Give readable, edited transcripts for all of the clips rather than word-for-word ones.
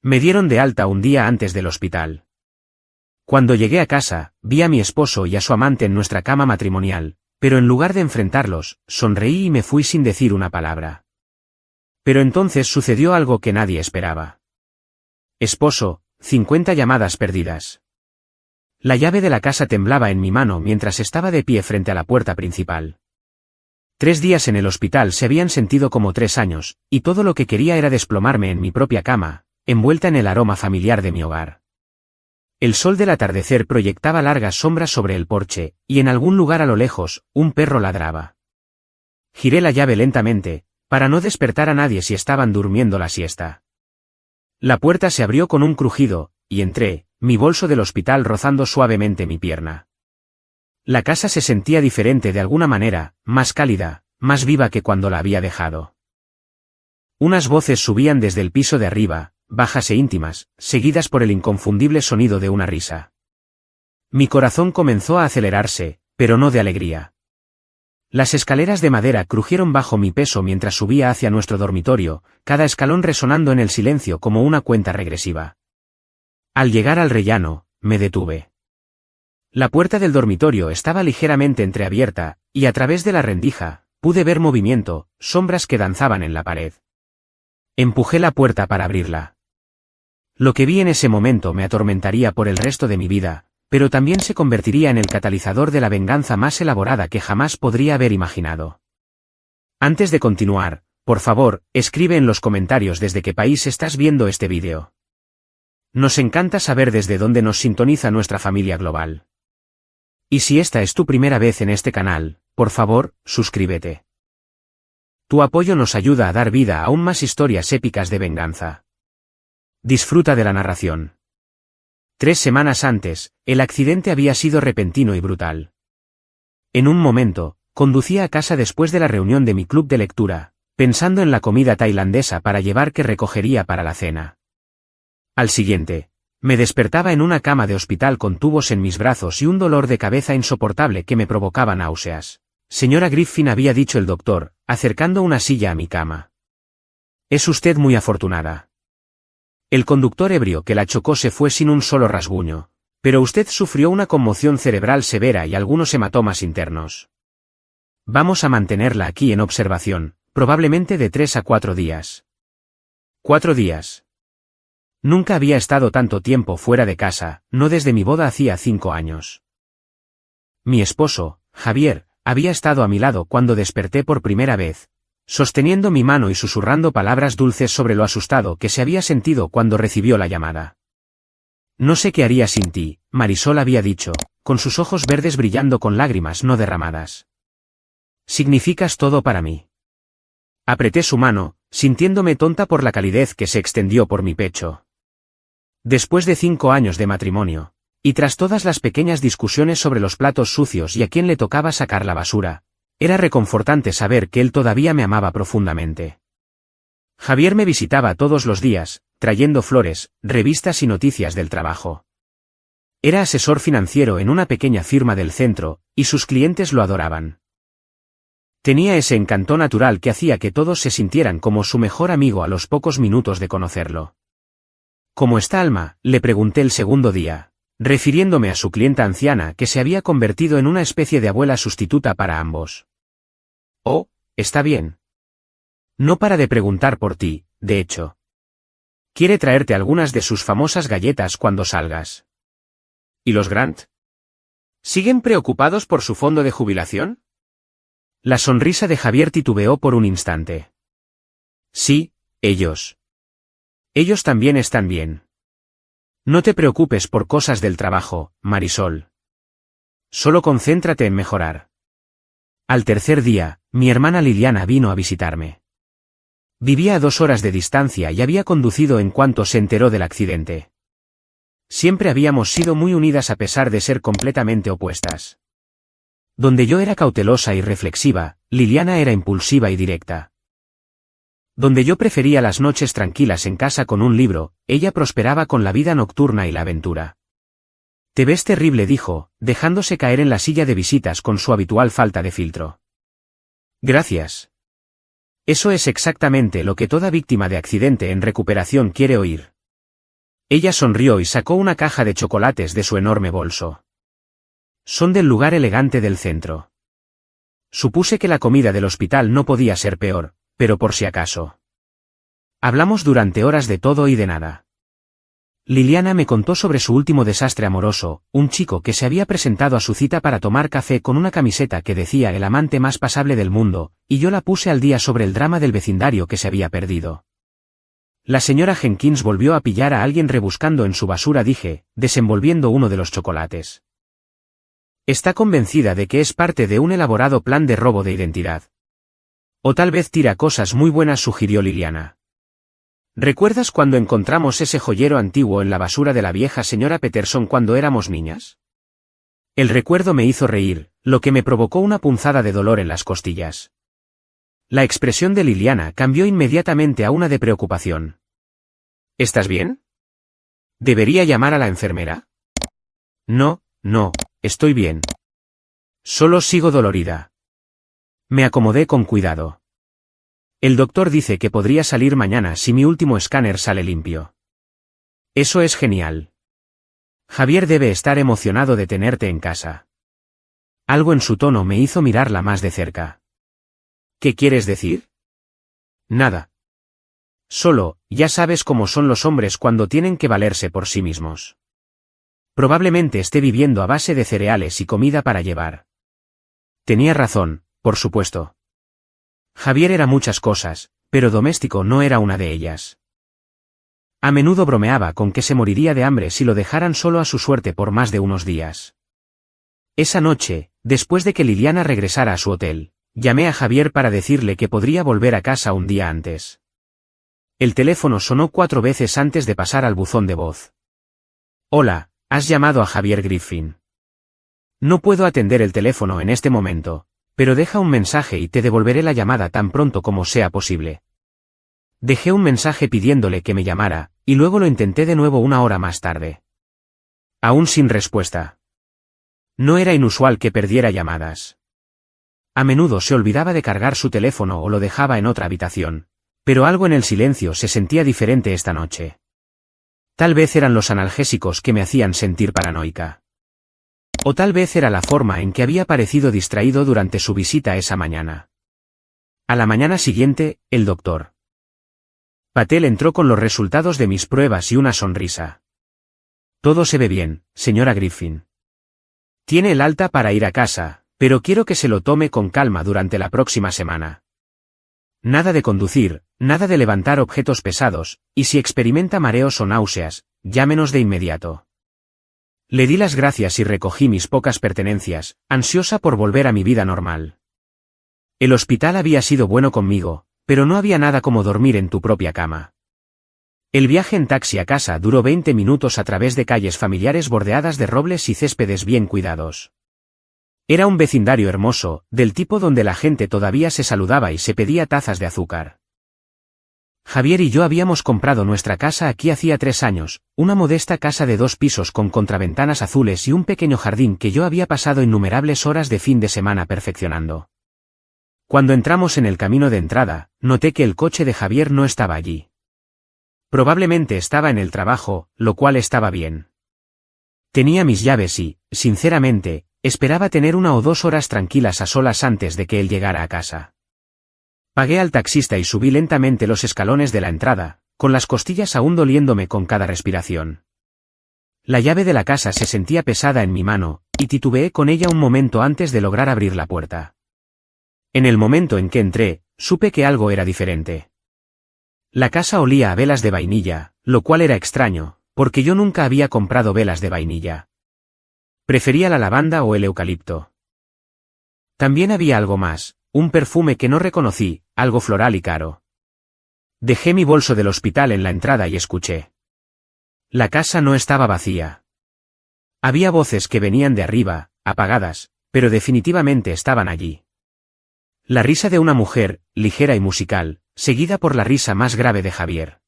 Me dieron de alta un día antes del hospital. Cuando llegué a casa, vi a mi esposo y a su amante en nuestra cama matrimonial, pero en lugar de enfrentarlos, sonreí y me fui sin decir una palabra. Pero entonces sucedió algo que nadie esperaba. Esposo, 50 llamadas perdidas. La llave de la casa temblaba en mi mano mientras estaba de pie frente a la puerta principal. 3 días en el hospital se habían sentido como 3 años, y todo lo que quería era desplomarme en mi propia cama, envuelta en el aroma familiar de mi hogar. El sol del atardecer proyectaba largas sombras sobre el porche, y en algún lugar a lo lejos, un perro ladraba. Giré la llave lentamente, para no despertar a nadie si estaban durmiendo la siesta. La puerta se abrió con un crujido, y entré, mi bolso del hospital rozando suavemente mi pierna. La casa se sentía diferente de alguna manera, más cálida, más viva que cuando la había dejado. Unas voces subían desde el piso de arriba, bajas e íntimas, seguidas por el inconfundible sonido de una risa. Mi corazón comenzó a acelerarse, pero no de alegría. Las escaleras de madera crujieron bajo mi peso mientras subía hacia nuestro dormitorio, cada escalón resonando en el silencio como una cuenta regresiva. Al llegar al rellano, me detuve. La puerta del dormitorio estaba ligeramente entreabierta, y a través de la rendija, pude ver movimiento, sombras que danzaban en la pared. Empujé la puerta para abrirla. Lo que vi en ese momento me atormentaría por el resto de mi vida, pero también se convertiría en el catalizador de la venganza más elaborada que jamás podría haber imaginado. Antes de continuar, por favor, escribe en los comentarios desde qué país estás viendo este vídeo. Nos encanta saber desde dónde nos sintoniza nuestra familia global. Y si esta es tu primera vez en este canal, por favor, suscríbete. Tu apoyo nos ayuda a dar vida a aún más historias épicas de venganza. Disfruta de la narración. 3 semanas antes, el accidente había sido repentino y brutal. En un momento, conducía a casa después de la reunión de mi club de lectura, pensando en la comida tailandesa para llevar que recogería para la cena. Al siguiente, me despertaba en una cama de hospital con tubos en mis brazos y un dolor de cabeza insoportable que me provocaba náuseas. Señora Griffin, había dicho el doctor, acercando una silla a mi cama. Es usted muy afortunada. El conductor ebrio que la chocó se fue sin un solo rasguño, pero usted sufrió una conmoción cerebral severa y algunos hematomas internos. Vamos a mantenerla aquí en observación, probablemente de 3 a 4 días. 4 días. Nunca había estado tanto tiempo fuera de casa, no desde mi boda hacía 5 años. Mi esposo, Javier, había estado a mi lado cuando desperté por primera vez, sosteniendo mi mano y susurrando palabras dulces sobre lo asustado que se había sentido cuando recibió la llamada. No sé qué haría sin ti, Marisol, había dicho, con sus ojos verdes brillando con lágrimas no derramadas. Significas todo para mí. Apreté su mano, sintiéndome tonta por la calidez que se extendió por mi pecho. Después de 5 años de matrimonio, y tras todas las pequeñas discusiones sobre los platos sucios y a quién le tocaba sacar la basura, era reconfortante saber que él todavía me amaba profundamente. Javier me visitaba todos los días, trayendo flores, revistas y noticias del trabajo. Era asesor financiero en una pequeña firma del centro, y sus clientes lo adoraban. Tenía ese encanto natural que hacía que todos se sintieran como su mejor amigo a los pocos minutos de conocerlo. ¿Cómo está Alma?, le pregunté el segundo día, refiriéndome a su clienta anciana que se había convertido en una especie de abuela sustituta para ambos. Oh, está bien. No para de preguntar por ti, de hecho. Quiere traerte algunas de sus famosas galletas cuando salgas. ¿Y los Grant? ¿Siguen preocupados por su fondo de jubilación? La sonrisa de Javier titubeó por un instante. Sí, ellos. Ellos también están bien. No te preocupes por cosas del trabajo, Marisol. Solo concéntrate en mejorar. Al tercer día, mi hermana Liliana vino a visitarme. Vivía a 2 horas de distancia y había conducido en cuanto se enteró del accidente. Siempre habíamos sido muy unidas a pesar de ser completamente opuestas. Donde yo era cautelosa y reflexiva, Liliana era impulsiva y directa. Donde yo prefería las noches tranquilas en casa con un libro, ella prosperaba con la vida nocturna y la aventura. Te ves terrible, dijo, dejándose caer en la silla de visitas con su habitual falta de filtro. Gracias. Eso es exactamente lo que toda víctima de accidente en recuperación quiere oír. Ella sonrió y sacó una caja de chocolates de su enorme bolso. Son del lugar elegante del centro. Supuse que la comida del hospital no podía ser peor, pero por si acaso. Hablamos durante horas de todo y de nada. Liliana me contó sobre su último desastre amoroso, un chico que se había presentado a su cita para tomar café con una camiseta que decía el amante más pasable del mundo, y yo la puse al día sobre el drama del vecindario que se había perdido. La señora Jenkins volvió a pillar a alguien rebuscando en su basura, dije, desenvolviendo uno de los chocolates. Está convencida de que es parte de un elaborado plan de robo de identidad. O tal vez tira cosas muy buenas, sugirió Liliana. ¿Recuerdas cuando encontramos ese joyero antiguo en la basura de la vieja señora Peterson cuando éramos niñas? El recuerdo me hizo reír, lo que me provocó una punzada de dolor en las costillas. La expresión de Liliana cambió inmediatamente a una de preocupación. ¿Estás bien? ¿Debería llamar a la enfermera? No, estoy bien. Solo sigo dolorida. Me acomodé con cuidado. El doctor dice que podría salir mañana si mi último escáner sale limpio. Eso es genial. Javier debe estar emocionado de tenerte en casa. Algo en su tono me hizo mirarla más de cerca. ¿Qué quieres decir? Nada. Solo, ya sabes cómo son los hombres cuando tienen que valerse por sí mismos. Probablemente esté viviendo a base de cereales y comida para llevar. Tenía razón, por supuesto. Javier era muchas cosas, pero doméstico no era una de ellas. A menudo bromeaba con que se moriría de hambre si lo dejaran solo a su suerte por más de unos días. Esa noche, después de que Liliana regresara a su hotel, llamé a Javier para decirle que podría volver a casa un día antes. El teléfono sonó 4 veces antes de pasar al buzón de voz. Hola, has llamado a Javier Griffin. No puedo atender el teléfono en este momento, pero deja un mensaje y te devolveré la llamada tan pronto como sea posible. Dejé un mensaje pidiéndole que me llamara, y luego lo intenté de nuevo 1 hora más tarde. Aún sin respuesta. No era inusual que perdiera llamadas. A menudo se olvidaba de cargar su teléfono o lo dejaba en otra habitación, pero algo en el silencio se sentía diferente esta noche. Tal vez eran los analgésicos que me hacían sentir paranoica. O tal vez era la forma en que había parecido distraído durante su visita esa mañana. A la mañana siguiente, el doctor Patel entró con los resultados de mis pruebas y una sonrisa. Todo se ve bien, señora Griffin. Tiene el alta para ir a casa, pero quiero que se lo tome con calma durante la próxima semana. Nada de conducir, nada de levantar objetos pesados, y si experimenta mareos o náuseas, llámenos de inmediato. Le di las gracias y recogí mis pocas pertenencias, ansiosa por volver a mi vida normal. El hospital había sido bueno conmigo, pero no había nada como dormir en tu propia cama. El viaje en taxi a casa duró 20 minutos a través de calles familiares bordeadas de robles y céspedes bien cuidados. Era un vecindario hermoso, del tipo donde la gente todavía se saludaba y se pedía tazas de azúcar. Javier y yo habíamos comprado nuestra casa aquí hacía 3 años, una modesta casa de 2 pisos con contraventanas azules y un pequeño jardín que yo había pasado innumerables horas de fin de semana perfeccionando. Cuando entramos en el camino de entrada, noté que el coche de Javier no estaba allí. Probablemente estaba en el trabajo, lo cual estaba bien. Tenía mis llaves y, sinceramente, esperaba tener 1 o 2 horas tranquilas a solas antes de que él llegara a casa. Pagué al taxista y subí lentamente los escalones de la entrada, con las costillas aún doliéndome con cada respiración. La llave de la casa se sentía pesada en mi mano, y titubeé con ella un momento antes de lograr abrir la puerta. En el momento en que entré, supe que algo era diferente. La casa olía a velas de vainilla, lo cual era extraño, porque yo nunca había comprado velas de vainilla. Prefería la lavanda o el eucalipto. También había algo más, un perfume que no reconocí, algo floral y caro. Dejé mi bolso del hospital en la entrada y escuché. La casa no estaba vacía. Había voces que venían de arriba, apagadas, pero definitivamente estaban allí. La risa de una mujer, ligera y musical, seguida por la risa más grave de Javier.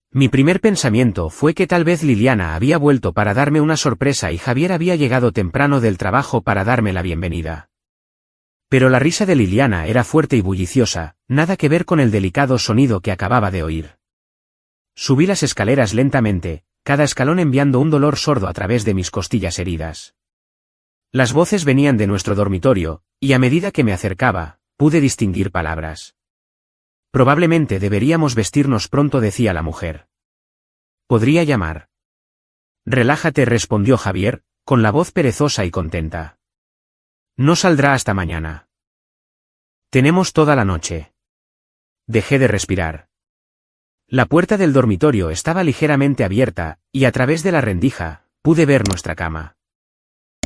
Mi primer pensamiento fue que tal vez Liliana había vuelto para darme una sorpresa y Javier había llegado temprano del trabajo para darme la bienvenida. Pero la risa de Liliana era fuerte y bulliciosa, nada que ver con el delicado sonido que acababa de oír. Subí las escaleras lentamente, cada escalón enviando un dolor sordo a través de mis costillas heridas. Las voces venían de nuestro dormitorio, y a medida que me acercaba, pude distinguir palabras. Probablemente deberíamos vestirnos pronto, decía la mujer. Podría llamar. Relájate, respondió Javier, con la voz perezosa y contenta. No saldrá hasta mañana. Tenemos toda la noche. Dejé de respirar. La puerta del dormitorio estaba ligeramente abierta, y a través de la rendija, pude ver nuestra cama.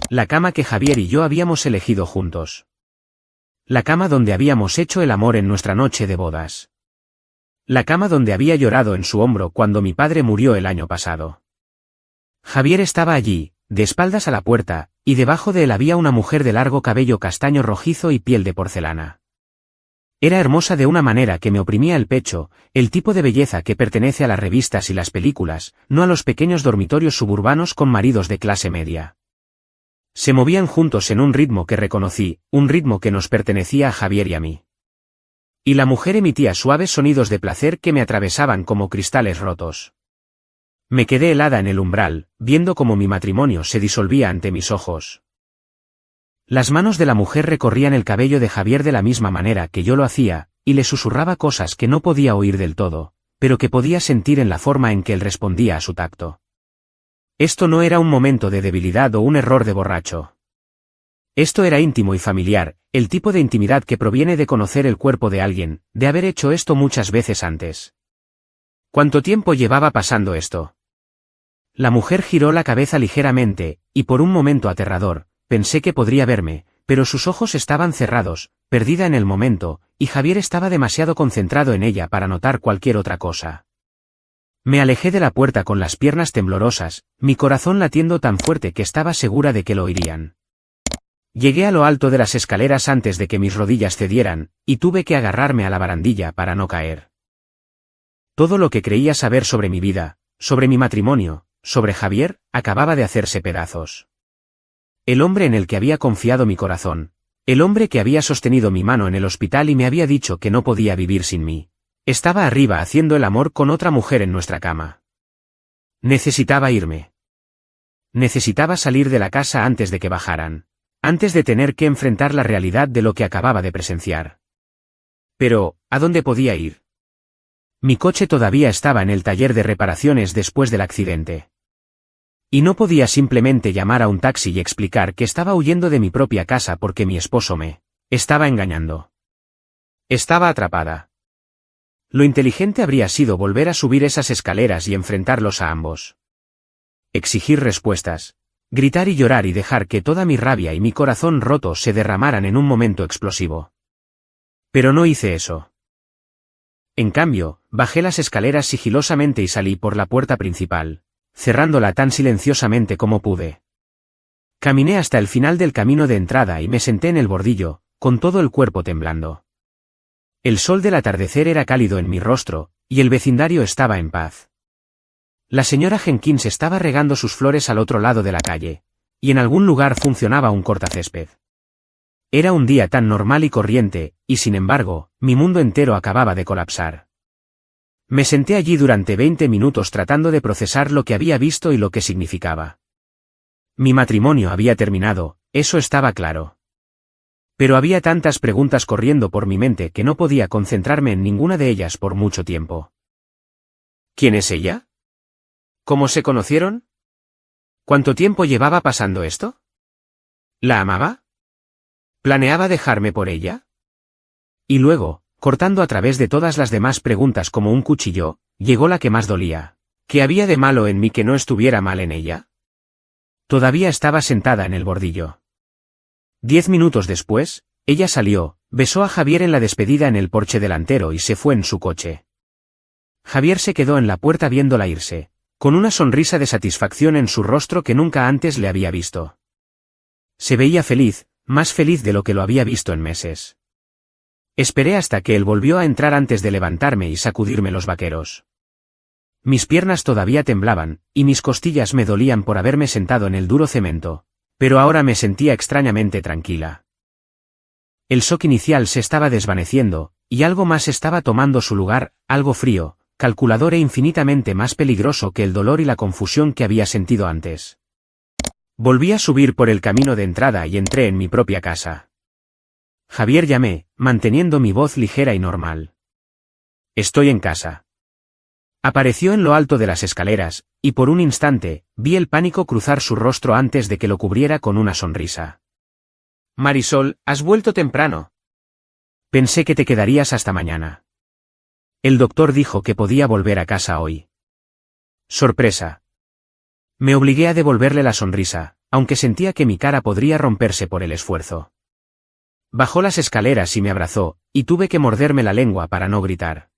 La cama que Javier y yo habíamos elegido juntos. La cama donde habíamos hecho el amor en nuestra noche de bodas. La cama donde había llorado en su hombro cuando mi padre murió el año pasado. Javier estaba allí, de espaldas a la puerta, y debajo de él había una mujer de largo cabello castaño rojizo y piel de porcelana. Era hermosa de una manera que me oprimía el pecho, el tipo de belleza que pertenece a las revistas y las películas, no a los pequeños dormitorios suburbanos con maridos de clase media. Se movían juntos en un ritmo que reconocí, un ritmo que nos pertenecía a Javier y a mí. Y la mujer emitía suaves sonidos de placer que me atravesaban como cristales rotos. Me quedé helada en el umbral, viendo cómo mi matrimonio se disolvía ante mis ojos. Las manos de la mujer recorrían el cabello de Javier de la misma manera que yo lo hacía, y le susurraba cosas que no podía oír del todo, pero que podía sentir en la forma en que él respondía a su tacto. Esto no era un momento de debilidad o un error de borracho. Esto era íntimo y familiar, el tipo de intimidad que proviene de conocer el cuerpo de alguien, de haber hecho esto muchas veces antes. ¿Cuánto tiempo llevaba pasando esto? La mujer giró la cabeza ligeramente, y por un momento aterrador, pensé que podría verme, pero sus ojos estaban cerrados, perdida en el momento, y Javier estaba demasiado concentrado en ella para notar cualquier otra cosa. Me alejé de la puerta con las piernas temblorosas, mi corazón latiendo tan fuerte que estaba segura de que lo oirían. Llegué a lo alto de las escaleras antes de que mis rodillas cedieran, y tuve que agarrarme a la barandilla para no caer. Todo lo que creía saber sobre mi vida, sobre mi matrimonio, sobre Javier, acababa de hacerse pedazos. El hombre en el que había confiado mi corazón, el hombre que había sostenido mi mano en el hospital y me había dicho que no podía vivir sin mí, estaba arriba haciendo el amor con otra mujer en nuestra cama. Necesitaba irme. Necesitaba salir de la casa antes de que bajaran, antes de tener que enfrentar la realidad de lo que acababa de presenciar. Pero, ¿a dónde podía ir? Mi coche todavía estaba en el taller de reparaciones después del accidente. Y no podía simplemente llamar a un taxi y explicar que estaba huyendo de mi propia casa porque mi esposo me estaba engañando. Estaba atrapada. Lo inteligente habría sido volver a subir esas escaleras y enfrentarlos a ambos. Exigir respuestas, gritar y llorar y dejar que toda mi rabia y mi corazón roto se derramaran en un momento explosivo. Pero no hice eso. En cambio, bajé las escaleras sigilosamente y salí por la puerta principal, cerrándola tan silenciosamente como pude. Caminé hasta el final del camino de entrada y me senté en el bordillo, con todo el cuerpo temblando. El sol del atardecer era cálido en mi rostro, y el vecindario estaba en paz. La señora Jenkins estaba regando sus flores al otro lado de la calle, y en algún lugar funcionaba un cortacésped. Era un día tan normal y corriente, y sin embargo, mi mundo entero acababa de colapsar. Me senté allí durante 20 minutos tratando de procesar lo que había visto y lo que significaba. Mi matrimonio había terminado, eso estaba claro. Pero había tantas preguntas corriendo por mi mente que no podía concentrarme en ninguna de ellas por mucho tiempo. ¿Quién es ella? ¿Cómo se conocieron? ¿Cuánto tiempo llevaba pasando esto? ¿La amaba? ¿Planeaba dejarme por ella? Y luego, cortando a través de todas las demás preguntas como un cuchillo, llegó la que más dolía. ¿Qué había de malo en mí que no estuviera mal en ella? Todavía estaba sentada en el bordillo. 10 minutos después, ella salió, besó a Javier en la despedida en el porche delantero y se fue en su coche. Javier se quedó en la puerta viéndola irse, con una sonrisa de satisfacción en su rostro que nunca antes le había visto. Se veía feliz, más feliz de lo que lo había visto en meses. Esperé hasta que él volvió a entrar antes de levantarme y sacudirme los vaqueros. Mis piernas todavía temblaban, y mis costillas me dolían por haberme sentado en el duro cemento, pero ahora me sentía extrañamente tranquila. El shock inicial se estaba desvaneciendo, y algo más estaba tomando su lugar, algo frío, calculador e infinitamente más peligroso que el dolor y la confusión que había sentido antes. Volví a subir por el camino de entrada y entré en mi propia casa. Javier, llamé, manteniendo mi voz ligera y normal. Estoy en casa. Apareció en lo alto de las escaleras, y por un instante, vi el pánico cruzar su rostro antes de que lo cubriera con una sonrisa. Marisol, has vuelto temprano. Pensé que te quedarías hasta mañana. El doctor dijo que podía volver a casa hoy. Sorpresa. Me obligué a devolverle la sonrisa, aunque sentía que mi cara podría romperse por el esfuerzo. Bajó las escaleras y me abrazó, y tuve que morderme la lengua para no gritar.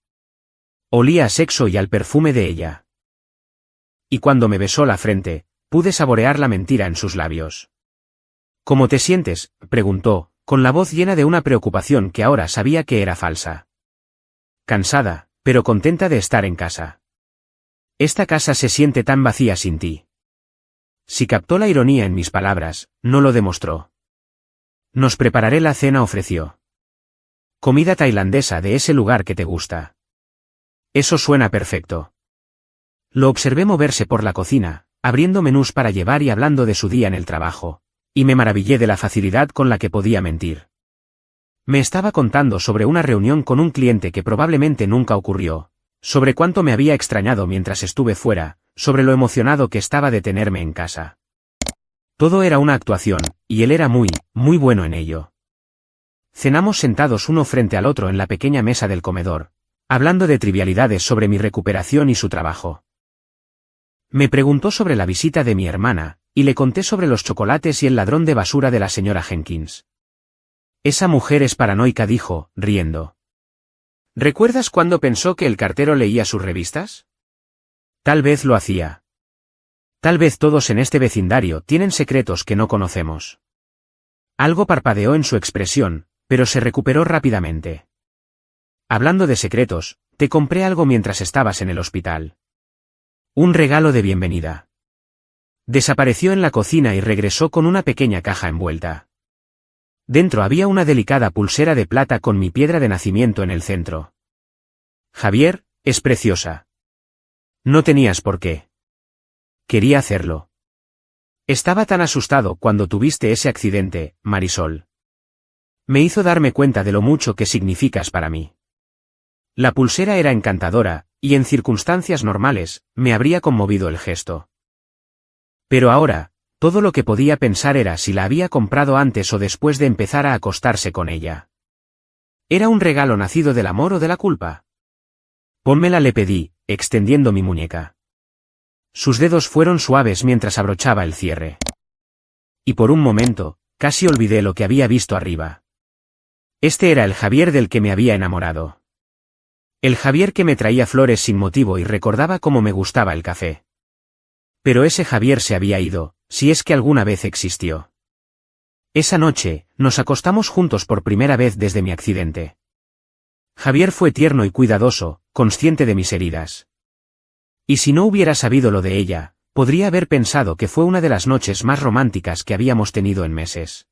Olía a sexo y al perfume de ella. Y cuando me besó la frente, pude saborear la mentira en sus labios. ¿Cómo te sientes?, preguntó, con la voz llena de una preocupación que ahora sabía que era falsa. Cansada, pero contenta de estar en casa. Esta casa se siente tan vacía sin ti. Si captó la ironía en mis palabras, no lo demostró. Nos prepararé la cena, ofreció. Comida tailandesa de ese lugar que te gusta. Eso suena perfecto. Lo observé moverse por la cocina, abriendo menús para llevar y hablando de su día en el trabajo, y me maravillé de la facilidad con la que podía mentir. Me estaba contando sobre una reunión con un cliente que probablemente nunca ocurrió, sobre cuánto me había extrañado mientras estuve fuera, sobre lo emocionado que estaba de tenerme en casa. Todo era una actuación, y él era muy bueno en ello. Cenamos sentados uno frente al otro en la pequeña mesa del comedor, hablando de trivialidades sobre mi recuperación y su trabajo. Me preguntó sobre la visita de mi hermana, y le conté sobre los chocolates y el ladrón de basura de la señora Jenkins. Esa mujer es paranoica, dijo, riendo. ¿Recuerdas cuando pensó que el cartero leía sus revistas? Tal vez lo hacía. Tal vez todos en este vecindario tienen secretos que no conocemos. Algo parpadeó en su expresión, pero se recuperó rápidamente. Hablando de secretos, te compré algo mientras estabas en el hospital. Un regalo de bienvenida. Desapareció en la cocina y regresó con una pequeña caja envuelta. Dentro había una delicada pulsera de plata con mi piedra de nacimiento en el centro. Javier, es preciosa. No tenías por qué. Quería hacerlo. Estaba tan asustado cuando tuviste ese accidente, Marisol. Me hizo darme cuenta de lo mucho que significas para mí. La pulsera era encantadora, y en circunstancias normales, me habría conmovido el gesto. Pero ahora, todo lo que podía pensar era si la había comprado antes o después de empezar a acostarse con ella. ¿Era un regalo nacido del amor o de la culpa? Pónmela, le pedí, extendiendo mi muñeca. Sus dedos fueron suaves mientras abrochaba el cierre. Y por un momento, casi olvidé lo que había visto arriba. Este era el Javier del que me había enamorado. El Javier que me traía flores sin motivo y recordaba cómo me gustaba el café. Pero ese Javier se había ido, si es que alguna vez existió. Esa noche, nos acostamos juntos por primera vez desde mi accidente. Javier fue tierno y cuidadoso, consciente de mis heridas. Y si no hubiera sabido lo de ella, podría haber pensado que fue una de las noches más románticas que habíamos tenido en meses.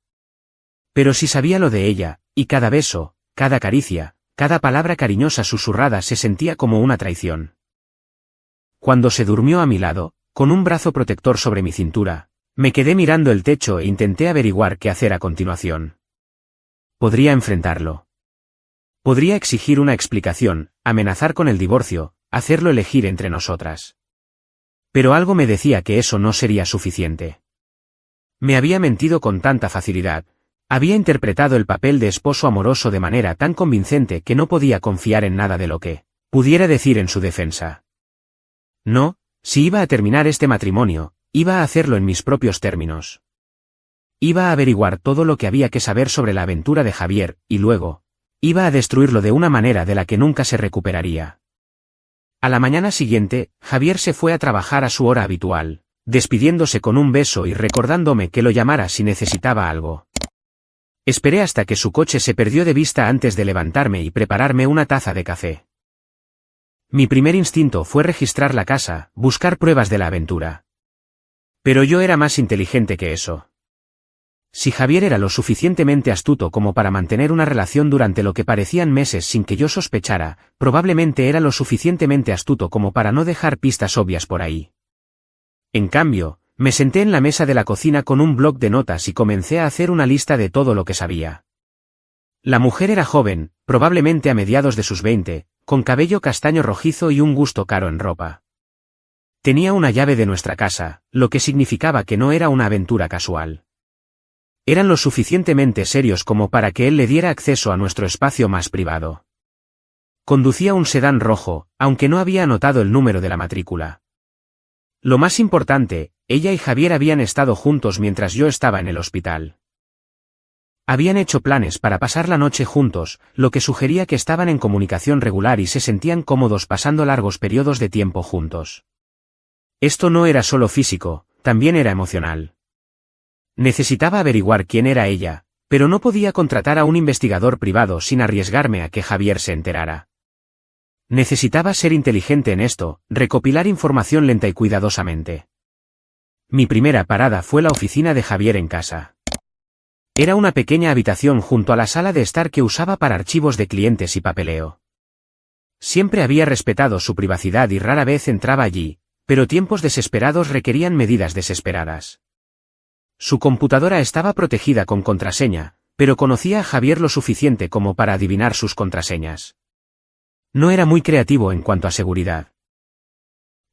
Pero si sabía lo de ella, y cada beso, cada caricia, cada palabra cariñosa susurrada se sentía como una traición. Cuando se durmió a mi lado, con un brazo protector sobre mi cintura, me quedé mirando el techo e intenté averiguar qué hacer a continuación. Podría enfrentarlo. Podría exigir una explicación, amenazar con el divorcio, hacerlo elegir entre nosotras. Pero algo me decía que eso no sería suficiente. Me había mentido con tanta facilidad, había interpretado el papel de esposo amoroso de manera tan convincente que no podía confiar en nada de lo que pudiera decir en su defensa. No, si iba a terminar este matrimonio, iba a hacerlo en mis propios términos. Iba a averiguar todo lo que había que saber sobre la aventura de Javier, y luego, iba a destruirlo de una manera de la que nunca se recuperaría. A la mañana siguiente, Javier se fue a trabajar a su hora habitual, despidiéndose con un beso y recordándome que lo llamara si necesitaba algo. Esperé hasta que su coche se perdió de vista antes de levantarme y prepararme una taza de café. Mi primer instinto fue registrar la casa, buscar pruebas de la aventura. Pero yo era más inteligente que eso. Si Javier era lo suficientemente astuto como para mantener una relación durante lo que parecían meses sin que yo sospechara, probablemente era lo suficientemente astuto como para no dejar pistas obvias por ahí. En cambio, me senté en la mesa de la cocina con un bloc de notas y comencé a hacer una lista de todo lo que sabía. La mujer era joven, probablemente a mediados de sus 20, con cabello castaño rojizo y un gusto caro en ropa. Tenía una llave de nuestra casa, lo que significaba que no era una aventura casual. Eran lo suficientemente serios como para que él le diera acceso a nuestro espacio más privado. Conducía un sedán rojo, aunque no había anotado el número de la matrícula. Lo más importante, ella y Javier habían estado juntos mientras yo estaba en el hospital. Habían hecho planes para pasar la noche juntos, lo que sugería que estaban en comunicación regular y se sentían cómodos pasando largos periodos de tiempo juntos. Esto no era solo físico, también era emocional. Necesitaba averiguar quién era ella, pero no podía contratar a un investigador privado sin arriesgarme a que Javier se enterara. Necesitaba ser inteligente en esto, recopilar información lenta y cuidadosamente. Mi primera parada fue la oficina de Javier en casa. Era una pequeña habitación junto a la sala de estar que usaba para archivos de clientes y papeleo. Siempre había respetado su privacidad y rara vez entraba allí, pero tiempos desesperados requerían medidas desesperadas. Su computadora estaba protegida con contraseña, pero conocía a Javier lo suficiente como para adivinar sus contraseñas. No era muy creativo en cuanto a seguridad.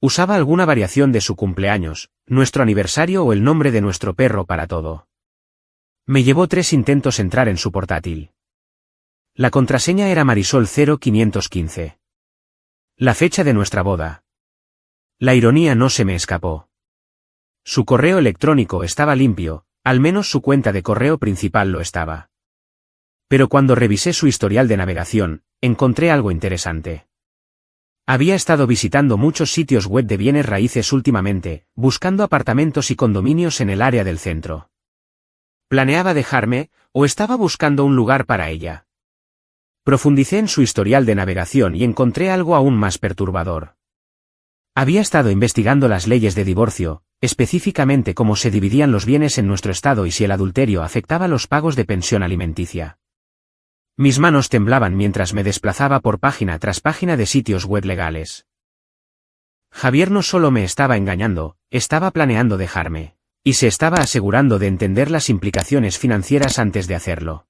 Usaba alguna variación de su cumpleaños, nuestro aniversario o el nombre de nuestro perro para todo. Me llevó 3 intentos entrar en su portátil. La contraseña era Marisol 0515. La fecha de nuestra boda. La ironía no se me escapó. Su correo electrónico estaba limpio, al menos su cuenta de correo principal lo estaba. Pero cuando revisé su historial de navegación, encontré algo interesante. Había estado visitando muchos sitios web de bienes raíces últimamente, buscando apartamentos y condominios en el área del centro. ¿Planeaba dejarme, o estaba buscando un lugar para ella? Profundicé en su historial de navegación y encontré algo aún más perturbador. Había estado investigando las leyes de divorcio, específicamente cómo se dividían los bienes en nuestro estado y si el adulterio afectaba los pagos de pensión alimenticia. Mis manos temblaban mientras me desplazaba por página tras página de sitios web legales. Javier no solo me estaba engañando, estaba planeando dejarme, y se estaba asegurando de entender las implicaciones financieras antes de hacerlo.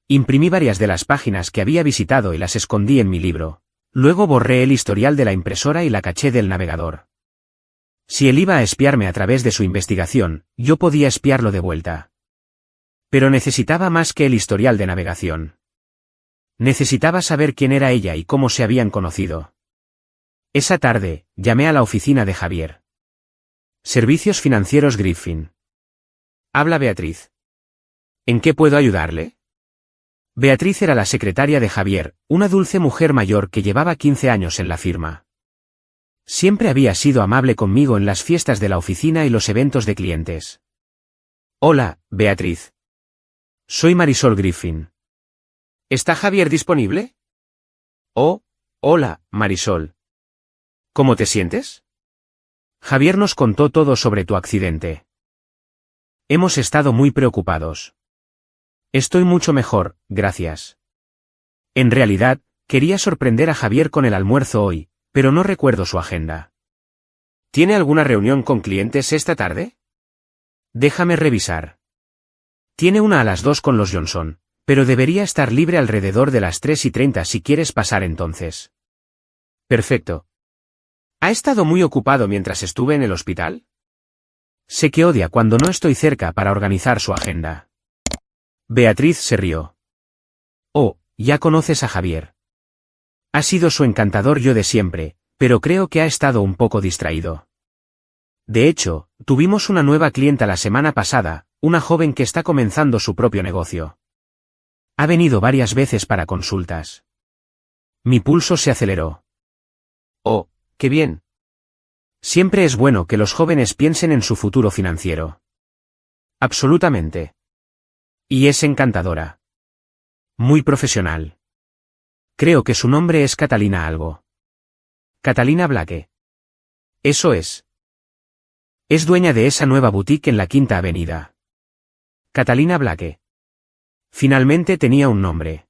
Imprimí varias de las páginas que había visitado y las escondí en mi libro. Luego borré el historial de la impresora y la caché del navegador. Si él iba a espiarme a través de su investigación, yo podía espiarlo de vuelta. Pero necesitaba más que el historial de navegación. Necesitaba saber quién era ella y cómo se habían conocido. Esa tarde, llamé a la oficina de Javier. Servicios Financieros Griffin. Habla Beatriz. ¿En qué puedo ayudarle? Beatriz era la secretaria de Javier, una dulce mujer mayor que llevaba 15 años en la firma. Siempre había sido amable conmigo en las fiestas de la oficina y los eventos de clientes. Hola, Beatriz. Soy Marisol Griffin. ¿Está Javier disponible? Oh, hola, Marisol. ¿Cómo te sientes? Javier nos contó todo sobre tu accidente. Hemos estado muy preocupados. Estoy mucho mejor, gracias. En realidad, quería sorprender a Javier con el almuerzo hoy, pero no recuerdo su agenda. ¿Tiene alguna reunión con clientes esta tarde? Déjame revisar. Tiene una a las 2 con los Johnson, pero debería estar libre alrededor de las 3:30 si quieres pasar entonces. Perfecto. ¿Ha estado muy ocupado mientras estuve en el hospital? Sé que odia cuando no estoy cerca para organizar su agenda. Beatriz se rió. Oh, ya conoces a Javier. Ha sido su encantador yo de siempre, pero creo que ha estado un poco distraído. De hecho, tuvimos una nueva clienta la semana pasada, una joven que está comenzando su propio negocio. Ha venido varias veces para consultas. Mi pulso se aceleró. Oh, qué bien. Siempre es bueno que los jóvenes piensen en su futuro financiero. Absolutamente. Y es encantadora. Muy profesional. Creo que su nombre es Catalina algo. Catalina Blake. Eso es. Es dueña de esa nueva boutique en la Quinta Avenida. Catalina Blake. Finalmente tenía un nombre.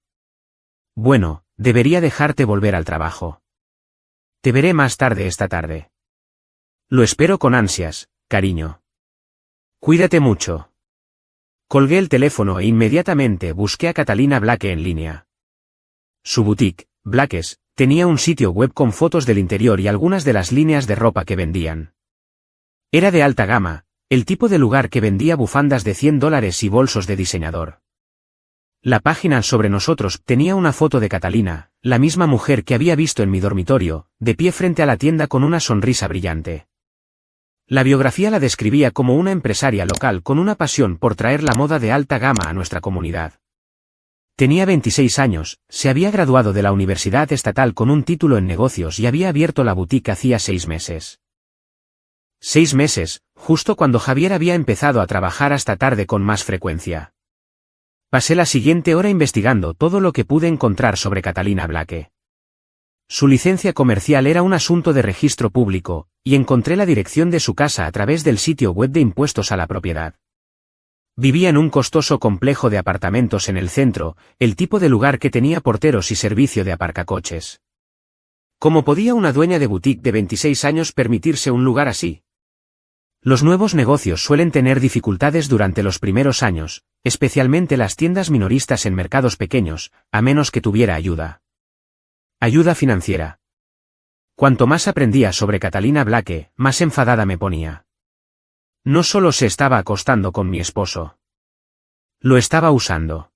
Bueno, debería dejarte volver al trabajo. Te veré más tarde esta tarde. Lo espero con ansias, cariño. Cuídate mucho. Colgué el teléfono e inmediatamente busqué a Catalina Blake en línea. Su boutique, Blake's, tenía un sitio web con fotos del interior y algunas de las líneas de ropa que vendían. Era de alta gama, el tipo de lugar que vendía bufandas de $100 y bolsos de diseñador. La página sobre nosotros tenía una foto de Catalina, la misma mujer que había visto en mi dormitorio, de pie frente a la tienda con una sonrisa brillante. La biografía la describía como una empresaria local con una pasión por traer la moda de alta gama a nuestra comunidad. Tenía 26 años, se había graduado de la Universidad Estatal con un título en negocios y había abierto la boutique hacía 6 meses. 6 meses, justo cuando Javier había empezado a trabajar hasta tarde con más frecuencia. Pasé la siguiente hora investigando todo lo que pude encontrar sobre Catalina Blake. Su licencia comercial era un asunto de registro público, y encontré la dirección de su casa a través del sitio web de impuestos a la propiedad. Vivía en un costoso complejo de apartamentos en el centro, el tipo de lugar que tenía porteros y servicio de aparcacoches. ¿Cómo podía una dueña de boutique de 26 años permitirse un lugar así? Los nuevos negocios suelen tener dificultades durante los primeros años, especialmente las tiendas minoristas en mercados pequeños, a menos que tuviera ayuda. Ayuda financiera. Cuanto más aprendía sobre Catalina Blake, más enfadada me ponía. No solo se estaba acostando con mi esposo. Lo estaba usando.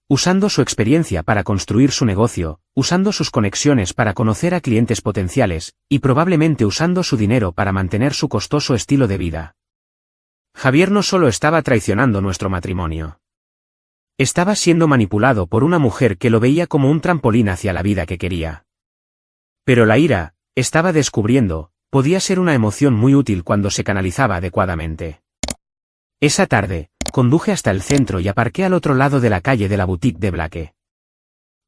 Usando su experiencia para construir su negocio, usando sus conexiones para conocer a clientes potenciales, y probablemente usando su dinero para mantener su costoso estilo de vida. Javier no solo estaba traicionando nuestro matrimonio. Estaba siendo manipulado por una mujer que lo veía como un trampolín hacia la vida que quería. Pero la ira, estaba descubriendo, podía ser una emoción muy útil cuando se canalizaba adecuadamente. Esa tarde, conduje hasta el centro y aparqué al otro lado de la calle de la boutique de Blake.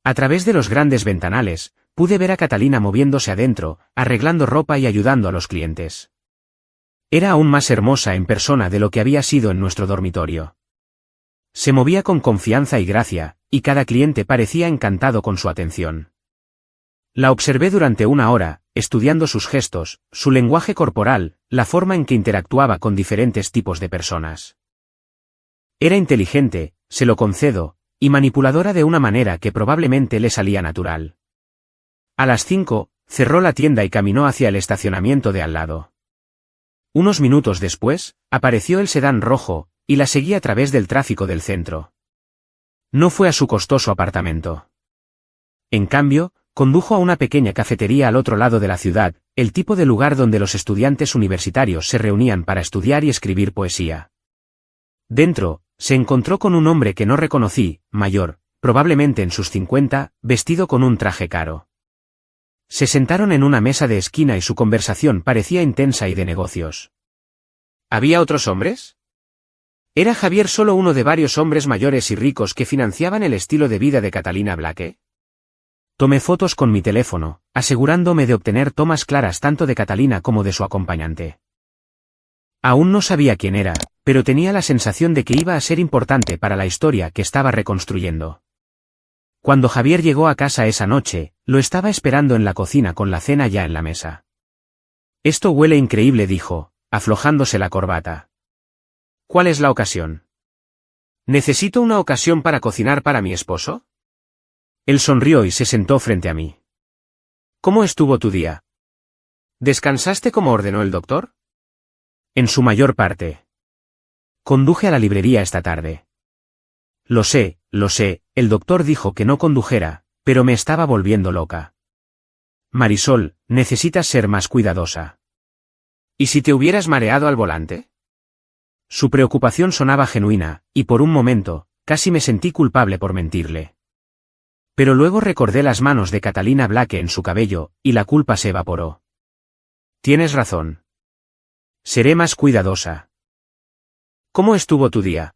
A través de los grandes ventanales, pude ver a Catalina moviéndose adentro, arreglando ropa y ayudando a los clientes. Era aún más hermosa en persona de lo que había sido en nuestro dormitorio. Se movía con confianza y gracia, y cada cliente parecía encantado con su atención. La observé durante una hora, estudiando sus gestos, su lenguaje corporal, la forma en que interactuaba con diferentes tipos de personas. Era inteligente, se lo concedo, y manipuladora de una manera que probablemente le salía natural. A las 5, cerró la tienda y caminó hacia el estacionamiento de al lado. Unos minutos después, apareció el sedán rojo, y la seguí a través del tráfico del centro. No fue a su costoso apartamento. En cambio, condujo a una pequeña cafetería al otro lado de la ciudad, el tipo de lugar donde los estudiantes universitarios se reunían para estudiar y escribir poesía. Dentro, se encontró con un hombre que no reconocí, mayor, probablemente en sus 50, vestido con un traje caro. Se sentaron en una mesa de esquina y su conversación parecía intensa y de negocios. ¿Había otros hombres? ¿Era Javier solo uno de varios hombres mayores y ricos que financiaban el estilo de vida de Catalina Blake? Tomé fotos con mi teléfono, asegurándome de obtener tomas claras tanto de Catalina como de su acompañante. Aún no sabía quién era, pero tenía la sensación de que iba a ser importante para la historia que estaba reconstruyendo. Cuando Javier llegó a casa esa noche, lo estaba esperando en la cocina con la cena ya en la mesa. «Esto huele increíble», dijo, aflojándose la corbata. «¿Cuál es la ocasión? ¿Necesito una ocasión para cocinar para mi esposo?» Él sonrió y se sentó frente a mí. «¿Cómo estuvo tu día? ¿Descansaste como ordenó el doctor?» «En su mayor parte. Conduje a la librería esta tarde». Lo sé, el doctor dijo que no condujera, pero me estaba volviendo loca». «Marisol, necesitas ser más cuidadosa». «¿Y si te hubieras mareado al volante?» Su preocupación sonaba genuina, y por un momento, casi me sentí culpable por mentirle. Pero luego recordé las manos de Catalina Blake en su cabello, y la culpa se evaporó. «Tienes razón. Seré más cuidadosa». «¿Cómo estuvo tu día?»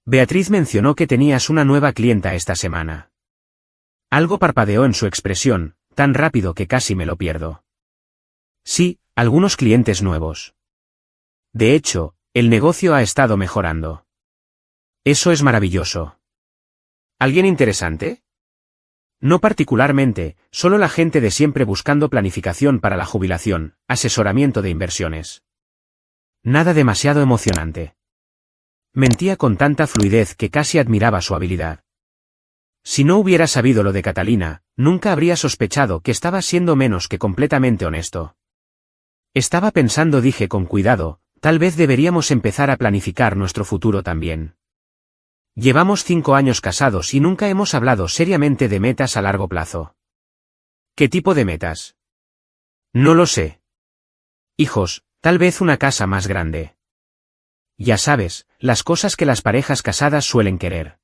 «Beatriz mencionó que tenías una nueva clienta esta semana». Algo parpadeó en su expresión, tan rápido que casi me lo pierdo. «Sí, algunos clientes nuevos. De hecho, el negocio ha estado mejorando». Eso es maravilloso. ¿Alguien interesante? No particularmente, solo la gente de siempre buscando planificación para la jubilación, asesoramiento de inversiones. Nada demasiado emocionante. Mentía con tanta fluidez que casi admiraba su habilidad. Si no hubiera sabido lo de Catalina, nunca habría sospechado que estaba siendo menos que completamente honesto. Estaba pensando, dije con cuidado, tal vez deberíamos empezar a planificar nuestro futuro también. Llevamos 5 años casados y nunca hemos hablado seriamente de metas a largo plazo. ¿Qué tipo de metas? No lo sé. Hijos, tal vez una casa más grande. Ya sabes, las cosas que las parejas casadas suelen querer.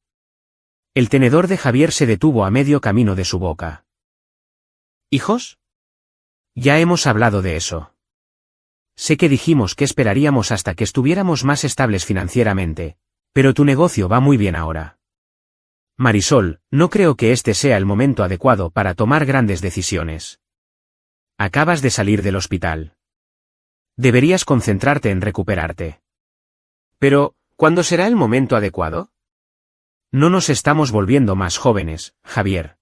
El tenedor de Javier se detuvo a medio camino de su boca. ¿Hijos? Ya hemos hablado de eso. Sé que dijimos que esperaríamos hasta que estuviéramos más estables financieramente, pero tu negocio va muy bien ahora. Marisol, no creo que este sea el momento adecuado para tomar grandes decisiones. Acabas de salir del hospital. Deberías concentrarte en recuperarte. Pero, ¿cuándo será el momento adecuado? No nos estamos volviendo más jóvenes, Javier.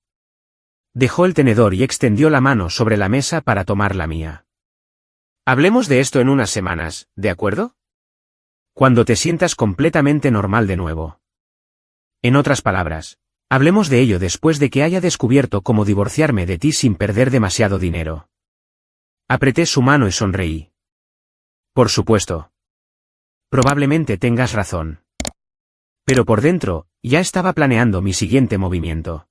Dejó el tenedor y extendió la mano sobre la mesa para tomar la mía. Hablemos de esto en unas semanas, ¿de acuerdo? Cuando te sientas completamente normal de nuevo. En otras palabras, hablemos de ello después de que haya descubierto cómo divorciarme de ti sin perder demasiado dinero. Apreté su mano y sonreí. Por supuesto. Probablemente tengas razón. Pero por dentro, ya estaba planeando mi siguiente movimiento.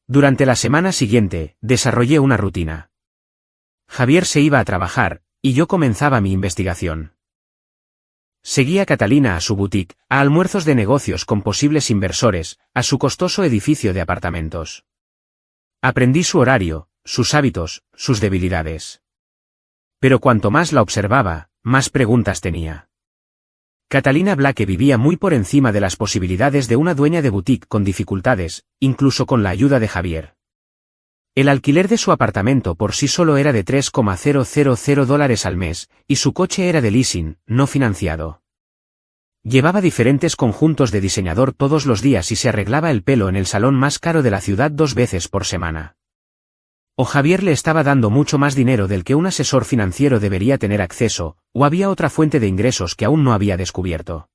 Durante la semana siguiente, desarrollé una rutina. Javier se iba a trabajar, y yo comenzaba mi investigación. Seguí a Catalina a su boutique, a almuerzos de negocios con posibles inversores, a su costoso edificio de apartamentos. Aprendí su horario, sus hábitos, sus debilidades. Pero cuanto más la observaba, más preguntas tenía. Catalina Blake vivía muy por encima de las posibilidades de una dueña de boutique con dificultades, incluso con la ayuda de Javier. El alquiler de su apartamento por sí solo era de $3,000 al mes, y su coche era de leasing, no financiado. Llevaba diferentes conjuntos de diseñador todos los días y se arreglaba el pelo en el salón más caro de la ciudad 2 veces por semana. O Javier le estaba dando mucho más dinero del que un asesor financiero debería tener acceso, o había otra fuente de ingresos que aún no había descubierto.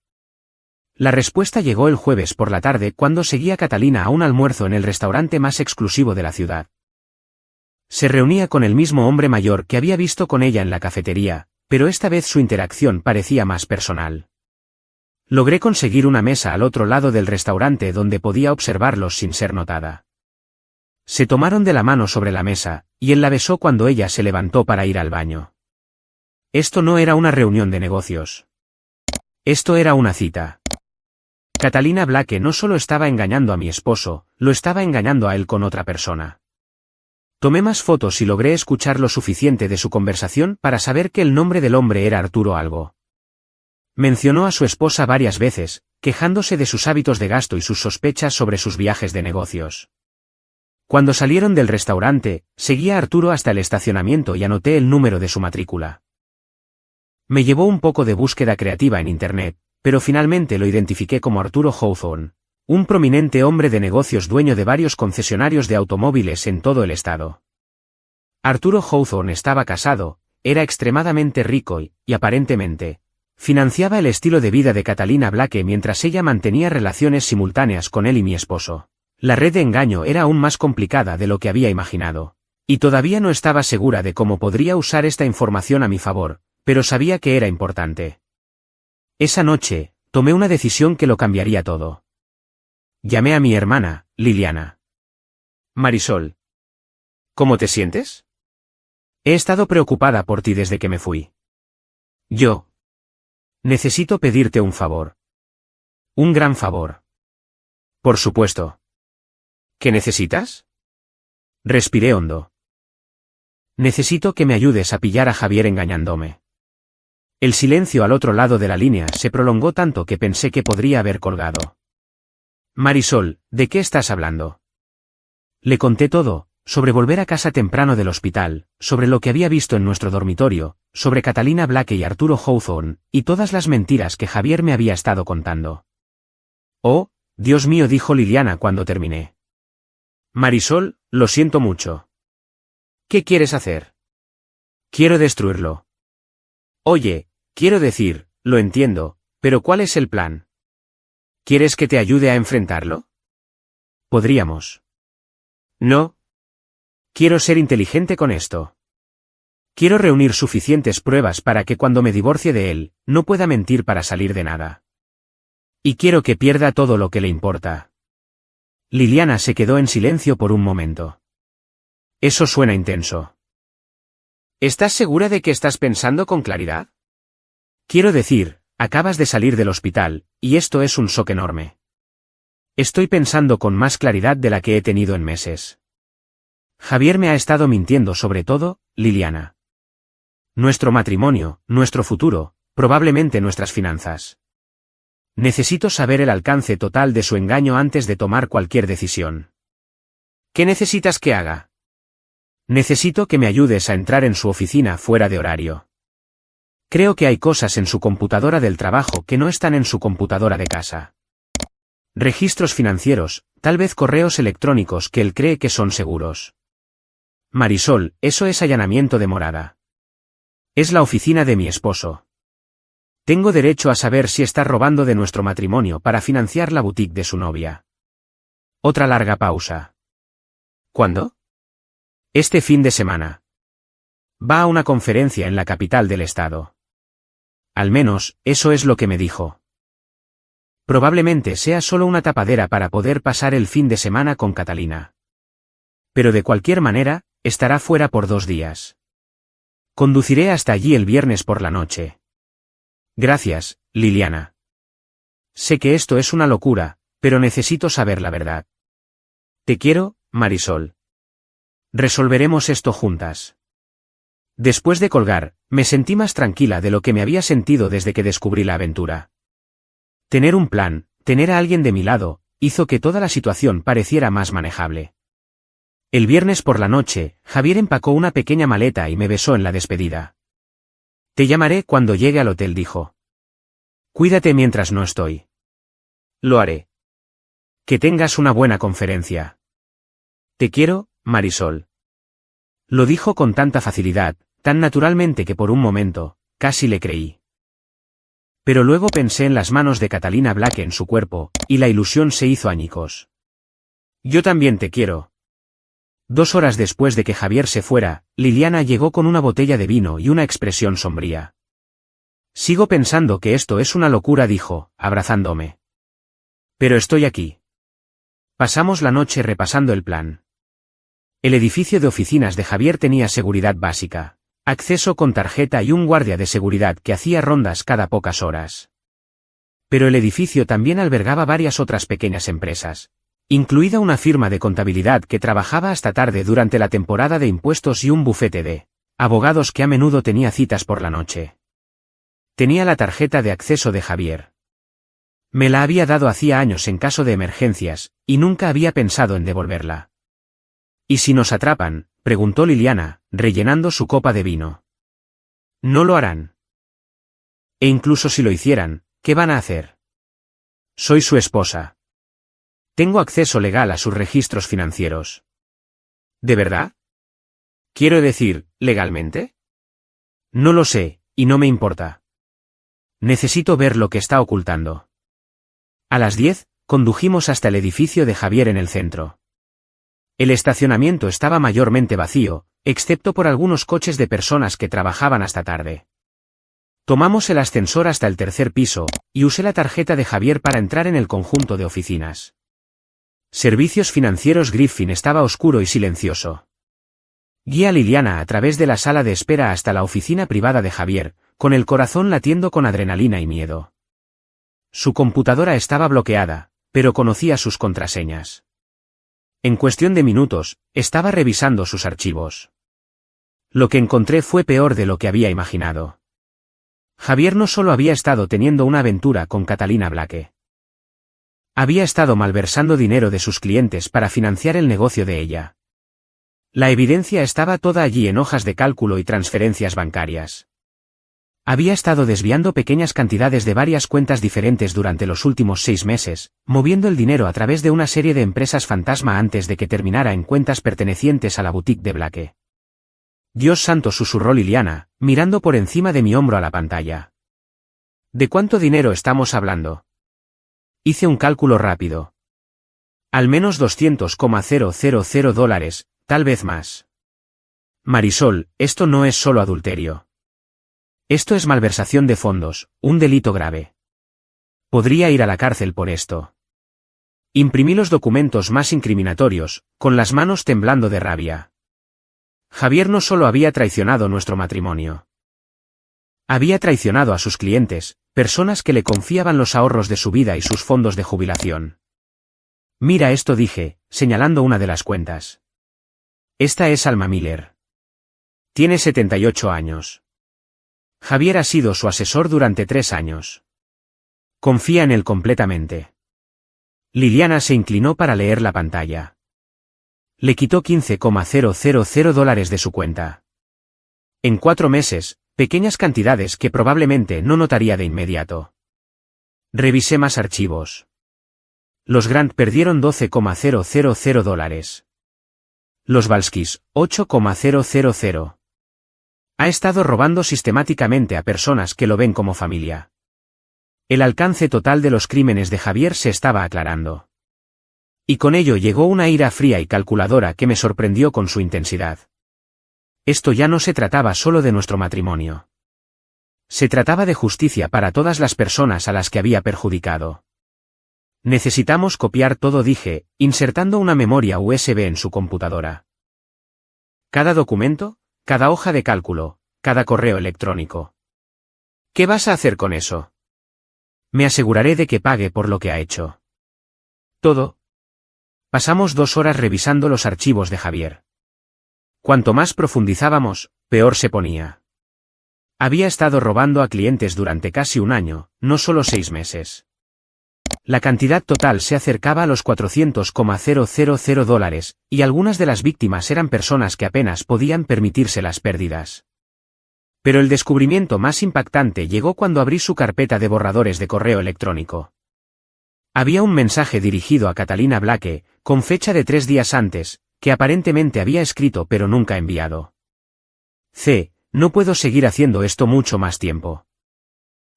La respuesta llegó el jueves por la tarde cuando seguía a Catalina a un almuerzo en el restaurante más exclusivo de la ciudad. Se reunía con el mismo hombre mayor que había visto con ella en la cafetería, pero esta vez su interacción parecía más personal. Logré conseguir una mesa al otro lado del restaurante donde podía observarlos sin ser notada. Se tomaron de la mano sobre la mesa, y él la besó cuando ella se levantó para ir al baño. Esto no era una reunión de negocios. Esto era una cita. Catalina Blake no solo estaba engañando a mi esposo, lo estaba engañando a él con otra persona. Tomé más fotos y logré escuchar lo suficiente de su conversación para saber que el nombre del hombre era Arturo algo. Mencionó a su esposa varias veces, quejándose de sus hábitos de gasto y sus sospechas sobre sus viajes de negocios. Cuando salieron del restaurante, seguí a Arturo hasta el estacionamiento y anoté el número de su matrícula. Me llevó un poco de búsqueda creativa en Internet, pero finalmente lo identifiqué como Arturo Hawthorne, un prominente hombre de negocios dueño de varios concesionarios de automóviles en todo el estado. Arturo Hawthorne estaba casado, era extremadamente rico y, aparentemente, financiaba el estilo de vida de Catalina Blake mientras ella mantenía relaciones simultáneas con él y mi esposo. La red de engaño era aún más complicada de lo que había imaginado. Y todavía no estaba segura de cómo podría usar esta información a mi favor, pero sabía que era importante. Esa noche, tomé una decisión que lo cambiaría todo. Llamé a mi hermana, Liliana. Marisol. ¿Cómo te sientes? He estado preocupada por ti desde que me fui. Yo. Necesito pedirte un favor. Un gran favor. Por supuesto. ¿Qué necesitas? Respiré hondo. Necesito que me ayudes a pillar a Javier engañándome. El silencio al otro lado de la línea se prolongó tanto que pensé que podría haber colgado. Marisol, ¿de qué estás hablando? Le conté todo, sobre volver a casa temprano del hospital, sobre lo que había visto en nuestro dormitorio, sobre Catalina Blake y Arturo Hawthorne, y todas las mentiras que Javier me había estado contando. Oh, Dios mío, dijo Liliana cuando terminé. Marisol, lo siento mucho. ¿Qué quieres hacer? Quiero destruirlo. Oye, quiero decir, lo entiendo, pero ¿cuál es el plan? ¿Quieres que te ayude a enfrentarlo? Podríamos. No. Quiero ser inteligente con esto. Quiero reunir suficientes pruebas para que cuando me divorcie de él, no pueda mentir para salir de nada. Y quiero que pierda todo lo que le importa. Liliana se quedó en silencio por un momento. Eso suena intenso. ¿Estás segura de que estás pensando con claridad? Quiero decir, acabas de salir del hospital, y esto es un shock enorme. Estoy pensando con más claridad de la que he tenido en meses. Javier me ha estado mintiendo sobre todo, Liliana. Nuestro matrimonio, nuestro futuro, probablemente nuestras finanzas. Necesito saber el alcance total de su engaño antes de tomar cualquier decisión. ¿Qué necesitas que haga? Necesito que me ayudes a entrar en su oficina fuera de horario. Creo que hay cosas en su computadora del trabajo que no están en su computadora de casa. Registros financieros, tal vez correos electrónicos que él cree que son seguros. Marisol, eso es allanamiento de morada. Es la oficina de mi esposo. Tengo derecho a saber si está robando de nuestro matrimonio para financiar la boutique de su novia. Otra larga pausa. ¿Cuándo? Este fin de semana. Va a una conferencia en la capital del estado. Al menos, eso es lo que me dijo. Probablemente sea solo una tapadera para poder pasar el fin de semana con Catalina. Pero de cualquier manera, estará fuera por 2 días. Conduciré hasta allí el viernes por la noche. Gracias, Liliana. Sé que esto es una locura, pero necesito saber la verdad. Te quiero, Marisol. Resolveremos esto juntas. Después de colgar, me sentí más tranquila de lo que me había sentido desde que descubrí la aventura. Tener un plan, tener a alguien de mi lado, hizo que toda la situación pareciera más manejable. El viernes por la noche, Javier empacó una pequeña maleta y me besó en la despedida. Te llamaré cuando llegue al hotel, dijo. Cuídate mientras no estoy. Lo haré. Que tengas una buena conferencia. Te quiero, Marisol. Lo dijo con tanta facilidad, tan naturalmente que por un momento, casi le creí. Pero luego pensé en las manos de Catalina Black en su cuerpo, y la ilusión se hizo añicos. Yo también te quiero. 2 horas después de que Javier se fuera, Liliana llegó con una botella de vino y una expresión sombría. Sigo pensando que esto es una locura, dijo, abrazándome. Pero estoy aquí. Pasamos la noche repasando el plan. El edificio de oficinas de Javier tenía seguridad básica, acceso con tarjeta y un guardia de seguridad que hacía rondas cada pocas horas. Pero el edificio también albergaba varias otras pequeñas empresas, incluida una firma de contabilidad que trabajaba hasta tarde durante la temporada de impuestos y un bufete de abogados que a menudo tenía citas por la noche. Tenía la tarjeta de acceso de Javier. Me la había dado hacía años en caso de emergencias, y nunca había pensado en devolverla. ¿Y si nos atrapan?, preguntó Liliana, rellenando su copa de vino. No lo harán. E incluso si lo hicieran, ¿qué van a hacer? Soy su esposa. Tengo acceso legal a sus registros financieros. ¿De verdad? Quiero decir, ¿legalmente? No lo sé, y no me importa. Necesito ver lo que está ocultando. A las 10, condujimos hasta el edificio de Javier en el centro. El estacionamiento estaba mayormente vacío, excepto por algunos coches de personas que trabajaban hasta tarde. Tomamos el ascensor hasta el 3er piso, y usé la tarjeta de Javier para entrar en el conjunto de oficinas. Servicios Financieros Griffin estaba oscuro y silencioso. Guié a Liliana a través de la sala de espera hasta la oficina privada de Javier, con el corazón latiendo con adrenalina y miedo. Su computadora estaba bloqueada, pero conocía sus contraseñas. En cuestión de minutos, estaba revisando sus archivos. Lo que encontré fue peor de lo que había imaginado. Javier no solo había estado teniendo una aventura con Catalina Black. Había estado malversando dinero de sus clientes para financiar el negocio de ella. La evidencia estaba toda allí en hojas de cálculo y transferencias bancarias. Había estado desviando pequeñas cantidades de varias cuentas diferentes durante los últimos 6 meses, moviendo el dinero a través de una serie de empresas fantasma antes de que terminara en cuentas pertenecientes a la boutique de Blake. Dios santo, susurró Liliana, mirando por encima de mi hombro a la pantalla. ¿De cuánto dinero estamos hablando? Hice un cálculo rápido. Al menos $200,000, tal vez más. Marisol, esto no es solo adulterio. Esto es malversación de fondos, un delito grave. Podría ir a la cárcel por esto. Imprimí los documentos más incriminatorios, con las manos temblando de rabia. Javier no solo había traicionado nuestro matrimonio. Había traicionado a sus clientes, personas que le confiaban los ahorros de su vida y sus fondos de jubilación. Mira esto, dije, señalando una de las cuentas. Esta es Alma Miller. Tiene 78 años. Javier ha sido su asesor durante 3 años. Confía en él completamente. Liliana se inclinó para leer la pantalla. Le quitó $15,000 de su cuenta. En 4 meses, pequeñas cantidades que probablemente no notaría de inmediato. Revisé más archivos. Los Grant perdieron $12,000. Los Balskis, $8,000. Ha estado robando sistemáticamente a personas que lo ven como familia. El alcance total de los crímenes de Javier se estaba aclarando. Y con ello llegó una ira fría y calculadora que me sorprendió con su intensidad. Esto ya no se trataba solo de nuestro matrimonio. Se trataba de justicia para todas las personas a las que había perjudicado. Necesitamos copiar todo, dije, insertando una memoria USB en su computadora. Cada documento, cada hoja de cálculo, cada correo electrónico. ¿Qué vas a hacer con eso? Me aseguraré de que pague por lo que ha hecho. Todo. Pasamos 2 horas revisando los archivos de Javier. Cuanto más profundizábamos, peor se ponía. Había estado robando a clientes durante casi un año, no solo 6 meses. La cantidad total se acercaba a los $400,000, y algunas de las víctimas eran personas que apenas podían permitirse las pérdidas. Pero el descubrimiento más impactante llegó cuando abrí su carpeta de borradores de correo electrónico. Había un mensaje dirigido a Catalina Blake, con fecha de 3 días antes, que aparentemente había escrito pero nunca enviado. No puedo seguir haciendo esto mucho más tiempo.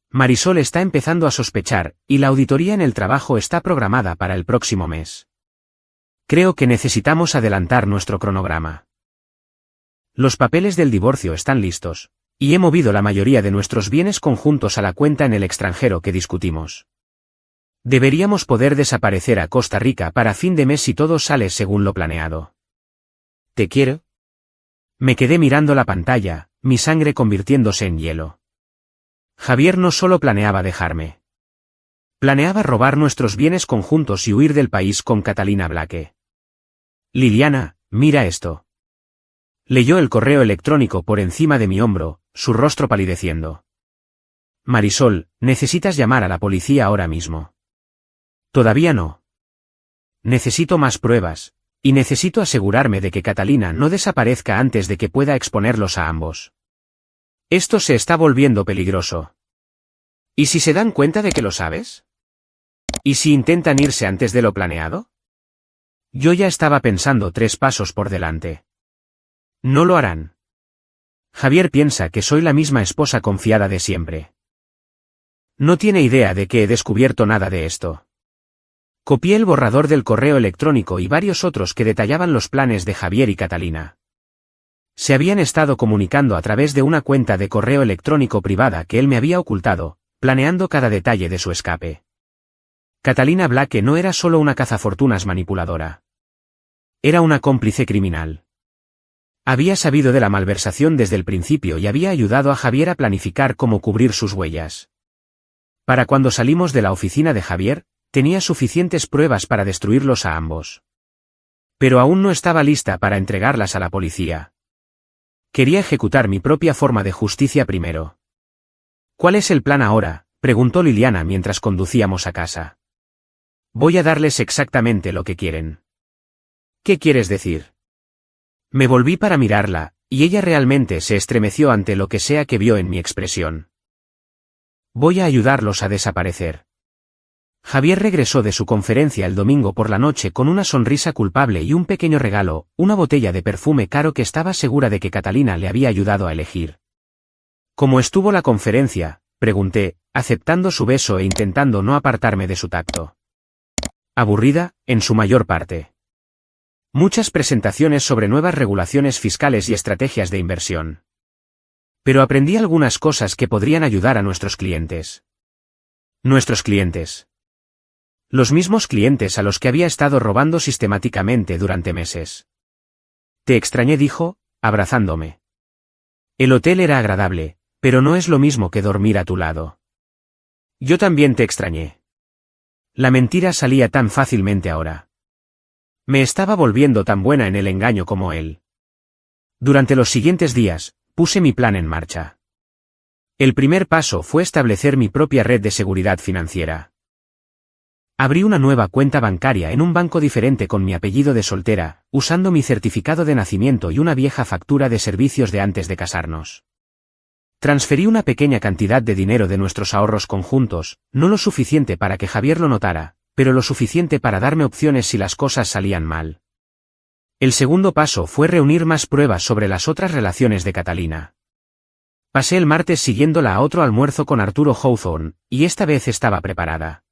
Marisol está empezando a sospechar, y la auditoría en el trabajo está programada para el próximo mes. Creo que necesitamos adelantar nuestro cronograma. Los papeles del divorcio están listos, y he movido la mayoría de nuestros bienes conjuntos a la cuenta en el extranjero que discutimos. Deberíamos poder desaparecer a Costa Rica para fin de mes si todo sale según lo planeado. ¿Te quiero? Me quedé mirando la pantalla, mi sangre convirtiéndose en hielo. Javier no solo planeaba dejarme. Planeaba robar nuestros bienes conjuntos y huir del país con Catalina Blake. Liliana, mira esto. Leyó el correo electrónico por encima de mi hombro, su rostro palideciendo. Marisol, necesitas llamar a la policía ahora mismo. Todavía no. Necesito más pruebas, y necesito asegurarme de que Catalina no desaparezca antes de que pueda exponerlos a ambos. Esto se está volviendo peligroso. ¿Y si se dan cuenta de que lo sabes? ¿Y si intentan irse antes de lo planeado? Yo ya estaba pensando 3 pasos por delante. No lo harán. Javier piensa que soy la misma esposa confiada de siempre. No tiene idea de que he descubierto nada de esto. Copié el borrador del correo electrónico y varios otros que detallaban los planes de Javier y Catalina. Se habían estado comunicando a través de una cuenta de correo electrónico privada que él me había ocultado, planeando cada detalle de su escape. Catalina Blake no era solo una cazafortunas manipuladora. Era una cómplice criminal. Había sabido de la malversación desde el principio y había ayudado a Javier a planificar cómo cubrir sus huellas. Para cuando salimos de la oficina de Javier, tenía suficientes pruebas para destruirlos a ambos. Pero aún no estaba lista para entregarlas a la policía. Quería ejecutar mi propia forma de justicia primero. ¿Cuál es el plan ahora?, preguntó Liliana mientras conducíamos a casa. Voy a darles exactamente lo que quieren. ¿Qué quieres decir? Me volví para mirarla, y ella realmente se estremeció ante lo que sea que vio en mi expresión. Voy a ayudarlos a desaparecer. Javier regresó de su conferencia el domingo por la noche con una sonrisa culpable y un pequeño regalo, una botella de perfume caro que estaba segura de que Catalina le había ayudado a elegir. ¿Cómo estuvo la conferencia?, pregunté, aceptando su beso e intentando no apartarme de su tacto. Aburrida, en su mayor parte. Muchas presentaciones sobre nuevas regulaciones fiscales y estrategias de inversión. Pero aprendí algunas cosas que podrían ayudar a nuestros clientes. Nuestros clientes. Los mismos clientes a los que había estado robando sistemáticamente durante meses. Te extrañé, dijo, abrazándome. El hotel era agradable, pero no es lo mismo que dormir a tu lado. Yo también te extrañé. La mentira salía tan fácilmente ahora. Me estaba volviendo tan buena en el engaño como él. Durante los siguientes días, puse mi plan en marcha. El primer paso fue establecer mi propia red de seguridad financiera. Abrí una nueva cuenta bancaria en un banco diferente con mi apellido de soltera, usando mi certificado de nacimiento y una vieja factura de servicios de antes de casarnos. Transferí una pequeña cantidad de dinero de nuestros ahorros conjuntos, no lo suficiente para que Javier lo notara, pero lo suficiente para darme opciones si las cosas salían mal. El segundo paso fue reunir más pruebas sobre las otras relaciones de Catalina. Pasé el martes siguiéndola a otro almuerzo con Arturo Hawthorne, y esta vez estaba preparada.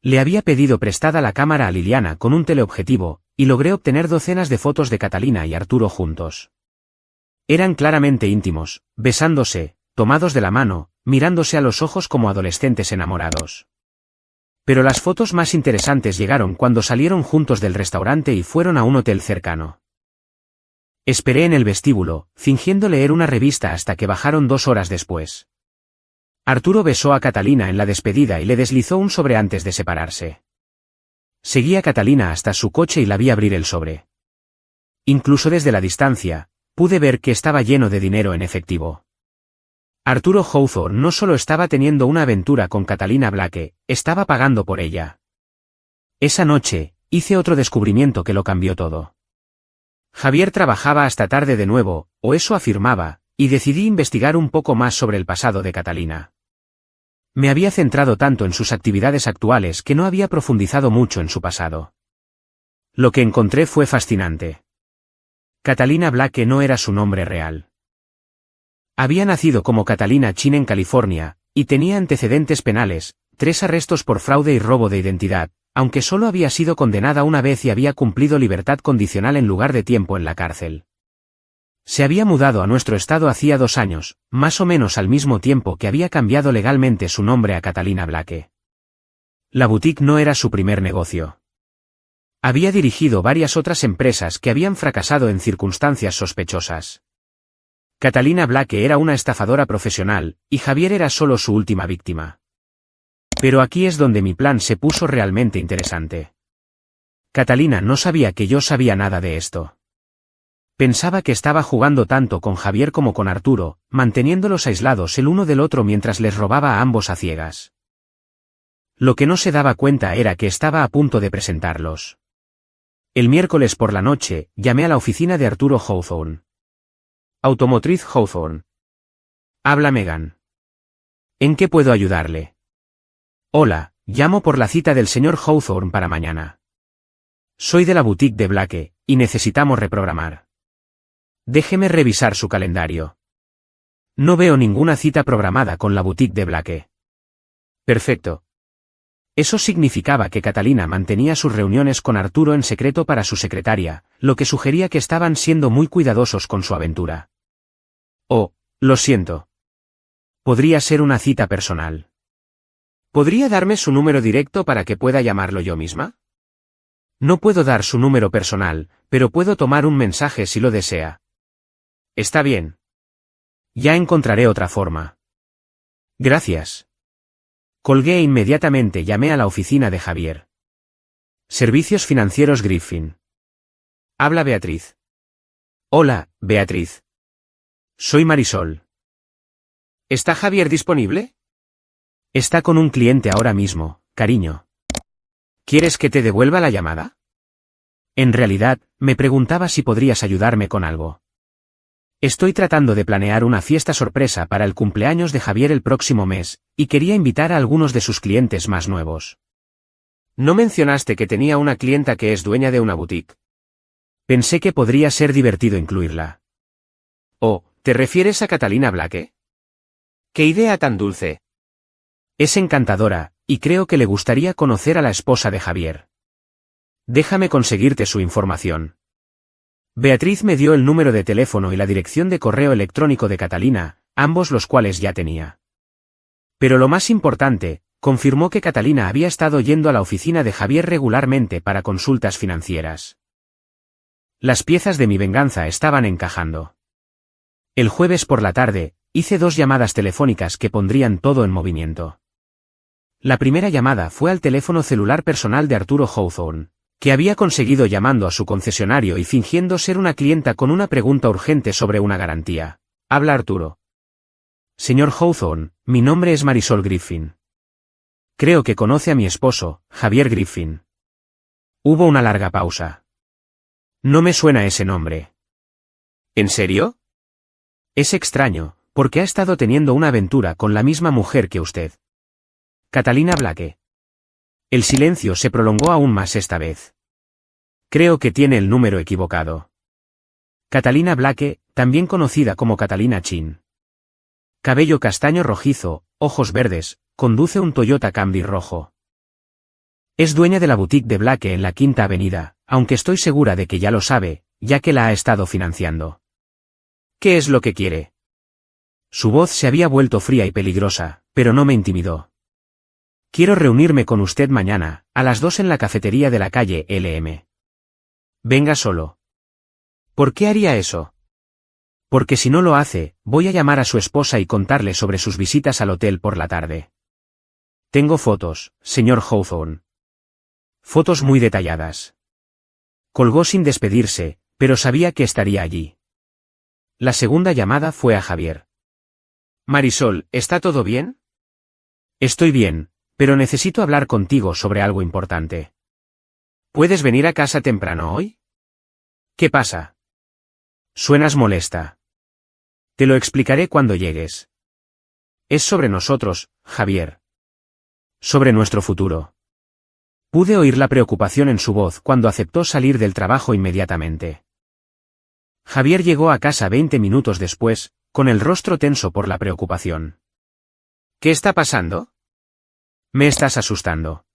Le había pedido prestada la cámara a Liliana con un teleobjetivo, y logré obtener docenas de fotos de Catalina y Arturo juntos. Eran claramente íntimos, besándose, tomados de la mano, mirándose a los ojos como adolescentes enamorados. Pero las fotos más interesantes llegaron cuando salieron juntos del restaurante y fueron a un hotel cercano. Esperé en el vestíbulo, fingiendo leer una revista hasta que bajaron 2 horas después. Arturo besó a Catalina en la despedida y le deslizó un sobre antes de separarse. Seguí a Catalina hasta su coche y la vi abrir el sobre. Incluso desde la distancia, pude ver que estaba lleno de dinero en efectivo. Arturo Hawthorne no solo estaba teniendo una aventura con Catalina Blake, estaba pagando por ella. Esa noche, hice otro descubrimiento que lo cambió todo. Javier trabajaba hasta tarde de nuevo, o eso afirmaba, y decidí investigar un poco más sobre el pasado de Catalina. Me había centrado tanto en sus actividades actuales que no había profundizado mucho en su pasado. Lo que encontré fue fascinante. Catalina Blake no era su nombre real. Había nacido como Catalina Chin en California, y tenía antecedentes penales, 3 arrestos por fraude y robo de identidad, aunque solo había sido condenada una vez y había cumplido libertad condicional en lugar de tiempo en la cárcel. Se había mudado a nuestro estado hacía 2 años, más o menos al mismo tiempo que había cambiado legalmente su nombre a Catalina Blake. La boutique no era su primer negocio. Había dirigido varias otras empresas que habían fracasado en circunstancias sospechosas. Catalina Blake era una estafadora profesional, y Javier era solo su última víctima. Pero aquí es donde mi plan se puso realmente interesante. Catalina no sabía que yo sabía nada de esto. Pensaba que estaba jugando tanto con Javier como con Arturo, manteniéndolos aislados el uno del otro mientras les robaba a ambos a ciegas. Lo que no se daba cuenta era que estaba a punto de presentarlos. El miércoles por la noche, llamé a la oficina de Arturo Hawthorne. Automotriz Hawthorne. Habla Megan. ¿En qué puedo ayudarle? Hola, llamo por la cita del señor Hawthorne para mañana. Soy de la boutique de Blake, y necesitamos reprogramar. Déjeme revisar su calendario. No veo ninguna cita programada con la boutique de Blake. Perfecto. Eso significaba que Catalina mantenía sus reuniones con Arturo en secreto para su secretaria, lo que sugería que estaban siendo muy cuidadosos con su aventura. Oh, lo siento. Podría ser una cita personal. ¿Podría darme su número directo para que pueda llamarlo yo misma? No puedo dar su número personal, pero puedo tomar un mensaje si lo desea. Está bien. Ya encontraré otra forma. Gracias. Colgué e inmediatamente llamé a la oficina de Javier. Servicios Financieros Griffin. Habla Beatriz. Hola, Beatriz. Soy Marisol. ¿Está Javier disponible? Está con un cliente ahora mismo, cariño. ¿Quieres que te devuelva la llamada? En realidad, me preguntaba si podrías ayudarme con algo. Estoy tratando de planear una fiesta sorpresa para el cumpleaños de Javier el próximo mes, y quería invitar a algunos de sus clientes más nuevos. ¿No mencionaste que tenía una clienta que es dueña de una boutique? Pensé que podría ser divertido incluirla. Oh, ¿te refieres a Catalina Blake? ¡Qué idea tan dulce! Es encantadora, y creo que le gustaría conocer a la esposa de Javier. Déjame conseguirte su información. Beatriz me dio el número de teléfono y la dirección de correo electrónico de Catalina, ambos los cuales ya tenía. Pero lo más importante, confirmó que Catalina había estado yendo a la oficina de Javier regularmente para consultas financieras. Las piezas de mi venganza estaban encajando. El jueves por la tarde, hice 2 llamadas telefónicas que pondrían todo en movimiento. La primera llamada fue al teléfono celular personal de Arturo Hawthorne, que había conseguido llamando a su concesionario y fingiendo ser una clienta con una pregunta urgente sobre una garantía. Habla Arturo. Señor Hawthorne, mi nombre es Marisol Griffin. Creo que conoce a mi esposo, Javier Griffin. Hubo una larga pausa. No me suena ese nombre. ¿En serio? Es extraño, porque ha estado teniendo una aventura con la misma mujer que usted. Catalina Blake. El silencio se prolongó aún más esta vez. Creo que tiene el número equivocado. Catalina Blake, también conocida como Catalina Chin. Cabello castaño rojizo, ojos verdes, conduce un Toyota Camry rojo. Es dueña de la boutique de Blake en la Quinta Avenida, aunque estoy segura de que ya lo sabe, ya que la ha estado financiando. ¿Qué es lo que quiere? Su voz se había vuelto fría y peligrosa, pero no me intimidó. Quiero reunirme con usted mañana, a las 2 en la cafetería de la calle LM. Venga solo. ¿Por qué haría eso? Porque si no lo hace, voy a llamar a su esposa y contarle sobre sus visitas al hotel por la tarde. Tengo fotos, señor Hawthorne. Fotos muy detalladas. Colgó sin despedirse, pero sabía que estaría allí. La segunda llamada fue a Javier. Marisol, ¿está todo bien? Estoy bien, pero necesito hablar contigo sobre algo importante. ¿Puedes venir a casa temprano hoy? ¿Qué pasa? Suenas molesta. Te lo explicaré cuando llegues. Es sobre nosotros, Javier. Sobre nuestro futuro. Pude oír la preocupación en su voz cuando aceptó salir del trabajo inmediatamente. Javier llegó a casa 20 minutos después, con el rostro tenso por la preocupación. ¿Qué está pasando? Me estás asustando.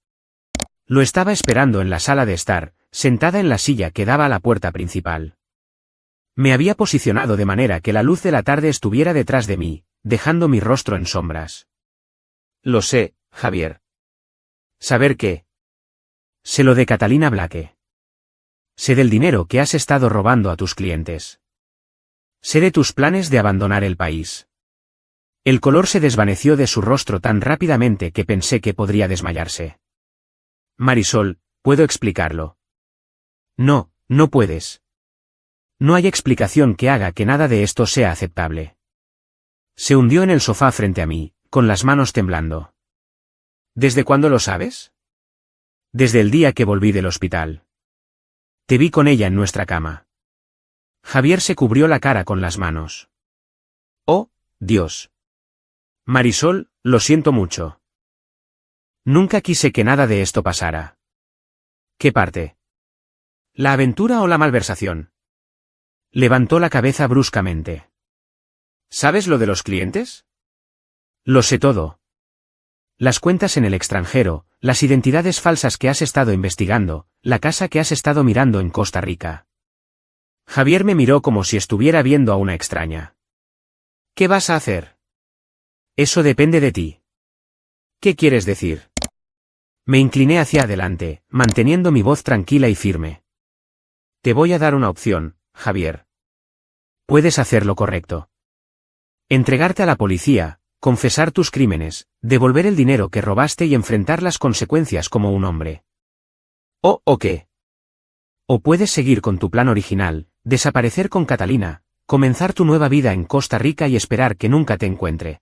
Lo estaba esperando en la sala de estar, sentada en la silla que daba a la puerta principal. Me había posicionado de manera que la luz de la tarde estuviera detrás de mí, dejando mi rostro en sombras. Lo sé, Javier. ¿Saber qué? Sé lo de Catalina Blake. Sé del dinero que has estado robando a tus clientes. Sé de tus planes de abandonar el país. El color se desvaneció de su rostro tan rápidamente que pensé que podría desmayarse. Marisol, ¿puedo explicarlo? No, no puedes. No hay explicación que haga que nada de esto sea aceptable. Se hundió en el sofá frente a mí, con las manos temblando. ¿Desde cuándo lo sabes? Desde el día que volví del hospital. Te vi con ella en nuestra cama. Javier se cubrió la cara con las manos. Oh, Dios. Marisol, lo siento mucho. Nunca quise que nada de esto pasara. ¿Qué parte? ¿La aventura o la malversación? Levantó la cabeza bruscamente. ¿Sabes lo de los clientes? Lo sé todo. Las cuentas en el extranjero, las identidades falsas que has estado investigando, la casa que has estado mirando en Costa Rica. Javier me miró como si estuviera viendo a una extraña. ¿Qué vas a hacer? Eso depende de ti. ¿Qué quieres decir? Me incliné hacia adelante, manteniendo mi voz tranquila y firme. Te voy a dar una opción, Javier. Puedes hacer lo correcto. Entregarte a la policía, confesar tus crímenes, devolver el dinero que robaste y enfrentar las consecuencias como un hombre. ¿O qué? O puedes seguir con tu plan original, desaparecer con Catalina, comenzar tu nueva vida en Costa Rica y esperar que nunca te encuentre.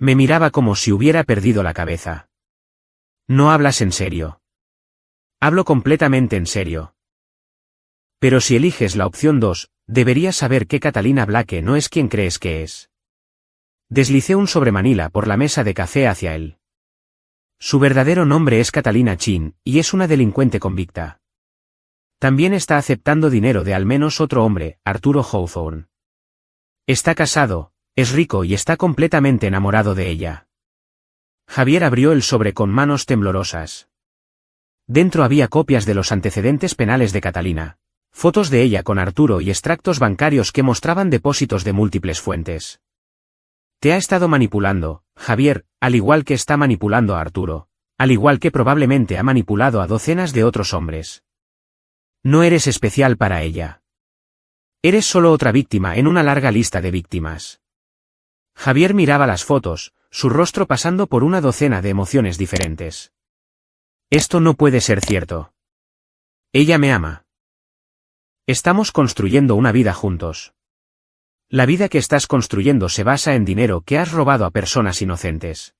Me miraba como si hubiera perdido la cabeza. No hablas en serio. Hablo completamente en serio. Pero si eliges la opción 2, deberías saber que Catalina Blake no es quien crees que es. Deslicé un sobremanila por la mesa de café hacia él. Su verdadero nombre es Catalina Chin, y es una delincuente convicta. También está aceptando dinero de al menos otro hombre, Arturo Hawthorne. Está casado, es rico y está completamente enamorado de ella. Javier abrió el sobre con manos temblorosas. Dentro había copias de los antecedentes penales de Catalina, fotos de ella con Arturo y extractos bancarios que mostraban depósitos de múltiples fuentes. Te ha estado manipulando, Javier, al igual que está manipulando a Arturo, al igual que probablemente ha manipulado a docenas de otros hombres. No eres especial para ella. Eres solo otra víctima en una larga lista de víctimas. Javier miraba las fotos, su rostro pasando por una docena de emociones diferentes. Esto no puede ser cierto. Ella me ama. Estamos construyendo una vida juntos. La vida que estás construyendo se basa en dinero que has robado a personas inocentes.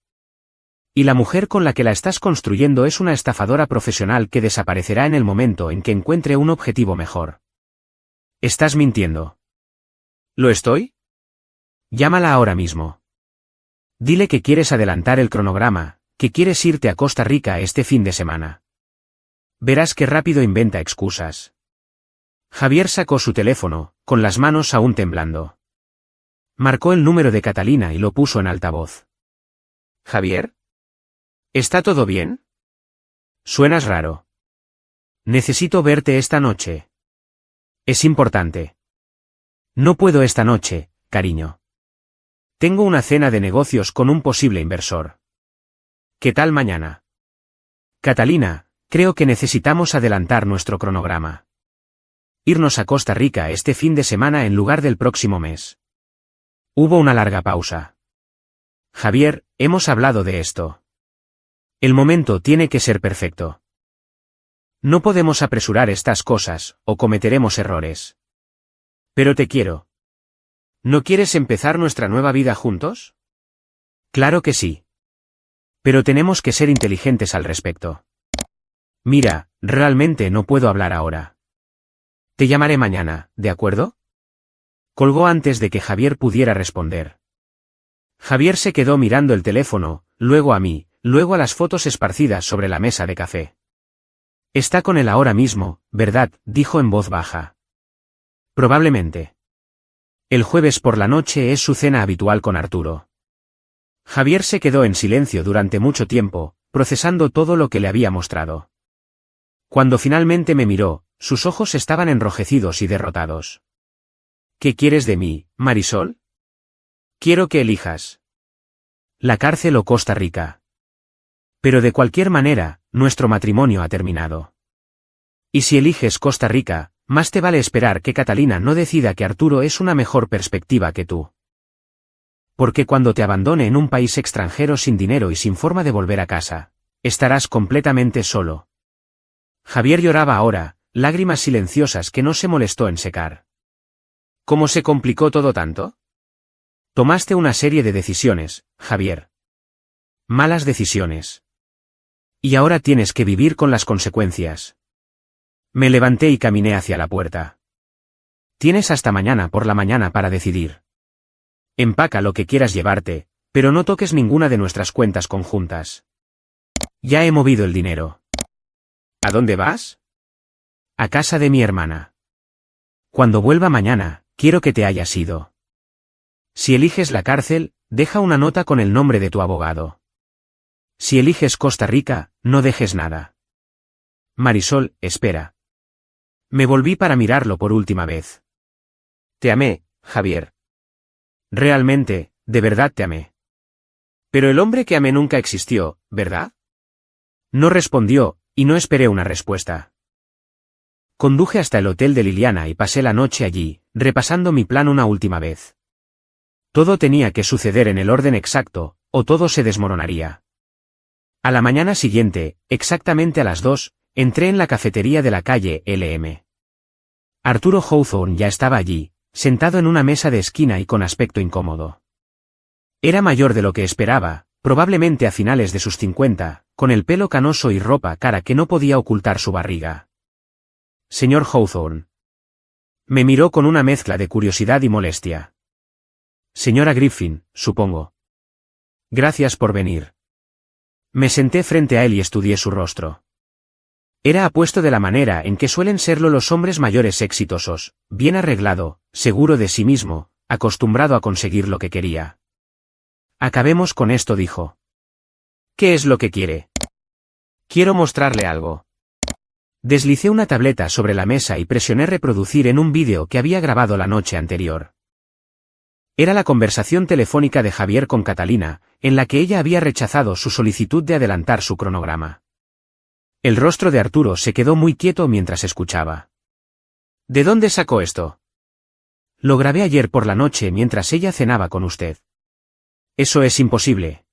Y la mujer con la que la estás construyendo es una estafadora profesional que desaparecerá en el momento en que encuentre un objetivo mejor. Estás mintiendo. ¿Lo estoy? Llámala ahora mismo. Dile que quieres adelantar el cronograma, que quieres irte a Costa Rica este fin de semana. Verás qué rápido inventa excusas. Javier sacó su teléfono, con las manos aún temblando. Marcó el número de Catalina y lo puso en altavoz. ¿Javier? ¿Está todo bien? Suenas raro. Necesito verte esta noche. Es importante. No puedo esta noche, cariño. Tengo una cena de negocios con un posible inversor. ¿Qué tal mañana? Catalina, creo que necesitamos adelantar nuestro cronograma. Irnos a Costa Rica este fin de semana en lugar del próximo mes. Hubo una larga pausa. Javier, hemos hablado de esto. El momento tiene que ser perfecto. No podemos apresurar estas cosas, o cometeremos errores. Pero te quiero. ¿No quieres empezar nuestra nueva vida juntos? Claro que sí. Pero tenemos que ser inteligentes al respecto. Mira, realmente no puedo hablar ahora. Te llamaré mañana, ¿de acuerdo? Colgó antes de que Javier pudiera responder. Javier se quedó mirando el teléfono, luego a mí, luego a las fotos esparcidas sobre la mesa de café. Está con él ahora mismo, ¿verdad?, dijo en voz baja. Probablemente. El jueves por la noche es su cena habitual con Arturo. Javier se quedó en silencio durante mucho tiempo, procesando todo lo que le había mostrado. Cuando finalmente me miró, sus ojos estaban enrojecidos y derrotados. ¿Qué quieres de mí, Marisol? Quiero que elijas. La cárcel o Costa Rica. Pero de cualquier manera, nuestro matrimonio ha terminado. Y si eliges Costa Rica, más te vale esperar que Catalina no decida que Arturo es una mejor perspectiva que tú. Porque cuando te abandone en un país extranjero sin dinero y sin forma de volver a casa, estarás completamente solo. Javier lloraba ahora, lágrimas silenciosas que no se molestó en secar. ¿Cómo se complicó todo tanto? Tomaste una serie de decisiones, Javier. Malas decisiones. Y ahora tienes que vivir con las consecuencias. Me levanté y caminé hacia la puerta. Tienes hasta mañana por la mañana para decidir. Empaca lo que quieras llevarte, pero no toques ninguna de nuestras cuentas conjuntas. Ya he movido el dinero. ¿A dónde vas? A casa de mi hermana. Cuando vuelva mañana, quiero que te hayas ido. Si eliges la cárcel, deja una nota con el nombre de tu abogado. Si eliges Costa Rica, no dejes nada. Marisol, espera. Me volví para mirarlo por última vez. Te amé, Javier. Realmente, de verdad te amé. Pero el hombre que amé nunca existió, ¿verdad? No respondió, y no esperé una respuesta. Conduje hasta el hotel de Liliana y pasé la noche allí, repasando mi plan una última vez. Todo tenía que suceder en el orden exacto, o todo se desmoronaría. A la mañana siguiente, exactamente a las 2, entré en la cafetería de la calle LM. Arturo Hawthorne ya estaba allí, sentado en una mesa de esquina y con aspecto incómodo. Era mayor de lo que esperaba, probablemente a finales de sus 50, con el pelo canoso y ropa cara que no podía ocultar su barriga. Señor Hawthorne. Me miró con una mezcla de curiosidad y molestia. Señora Griffin, supongo. Gracias por venir. Me senté frente a él y estudié su rostro. Era apuesto de la manera en que suelen serlo los hombres mayores exitosos, bien arreglado, seguro de sí mismo, acostumbrado a conseguir lo que quería. Acabemos con esto, dijo. ¿Qué es lo que quiere? Quiero mostrarle algo. Deslicé una tableta sobre la mesa y presioné reproducir en un vídeo que había grabado la noche anterior. Era la conversación telefónica de Javier con Catalina, en la que ella había rechazado su solicitud de adelantar su cronograma. El rostro de Arturo se quedó muy quieto mientras escuchaba. ¿De dónde sacó esto? Lo grabé ayer por la noche mientras ella cenaba con usted. Eso es imposible.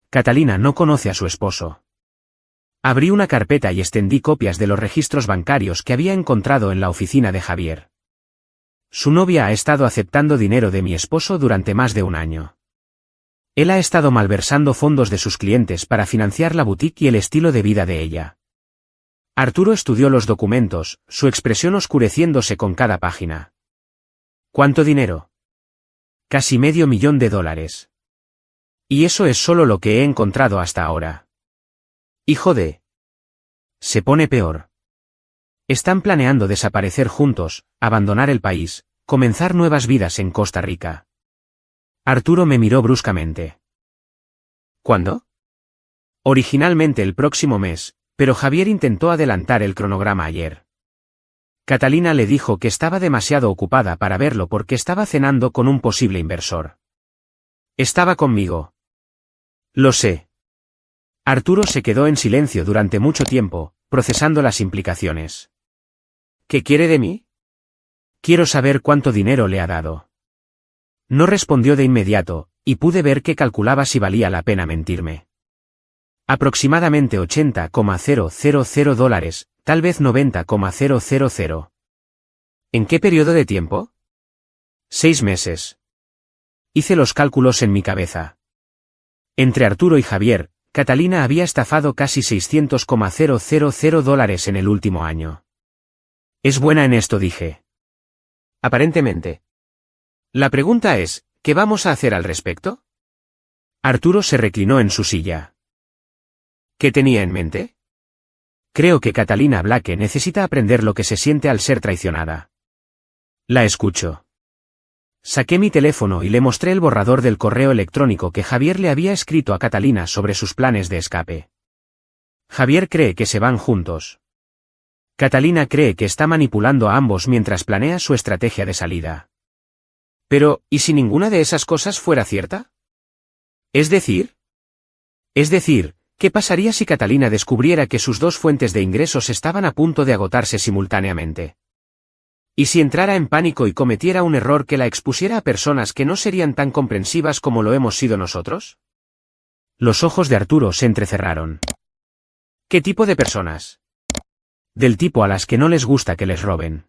Catalina no conoce a su esposo. Abrí una carpeta y extendí copias de los registros bancarios que había encontrado en la oficina de Javier. Su novia ha estado aceptando dinero de mi esposo durante más de un año. Él ha estado malversando fondos de sus clientes para financiar la boutique y el estilo de vida de ella. Arturo estudió los documentos, su expresión oscureciéndose con cada página. ¿Cuánto dinero? Casi $500,000. Y eso es solo lo que he encontrado hasta ahora. Hijo de... Se pone peor. Están planeando desaparecer juntos, abandonar el país, comenzar nuevas vidas en Costa Rica. Arturo me miró bruscamente. ¿Cuándo? Originalmente el próximo mes, pero Javier intentó adelantar el cronograma ayer. Catalina le dijo que estaba demasiado ocupada para verlo porque estaba cenando con un posible inversor. Estaba conmigo. Lo sé. Arturo se quedó en silencio durante mucho tiempo, procesando las implicaciones. ¿Qué quiere de mí? Quiero saber cuánto dinero le ha dado. No respondió de inmediato, y pude ver que calculaba si valía la pena mentirme. Aproximadamente $80,000, tal vez $90,000. ¿En qué periodo de tiempo? 6 meses. Hice los cálculos en mi cabeza. Entre Arturo y Javier, Catalina había estafado casi $600,000 en el último año. Es buena en esto, dije. Aparentemente. La pregunta es, ¿qué vamos a hacer al respecto? Arturo se reclinó en su silla. ¿Qué tenía en mente? Creo que Catalina Blake necesita aprender lo que se siente al ser traicionada. La escucho. Saqué mi teléfono y le mostré el borrador del correo electrónico que Javier le había escrito a Catalina sobre sus planes de escape. Javier cree que se van juntos. Catalina cree que está manipulando a ambos mientras planea su estrategia de salida. Pero, ¿y si ninguna de esas cosas fuera cierta? ¿Es decir, ¿qué pasaría si Catalina descubriera que sus dos fuentes de ingresos estaban a punto de agotarse simultáneamente? ¿Y si entrara en pánico y cometiera un error que la expusiera a personas que no serían tan comprensivas como lo hemos sido nosotros? Los ojos de Arturo se entrecerraron. ¿Qué tipo de personas? Del tipo a las que no les gusta que les roben.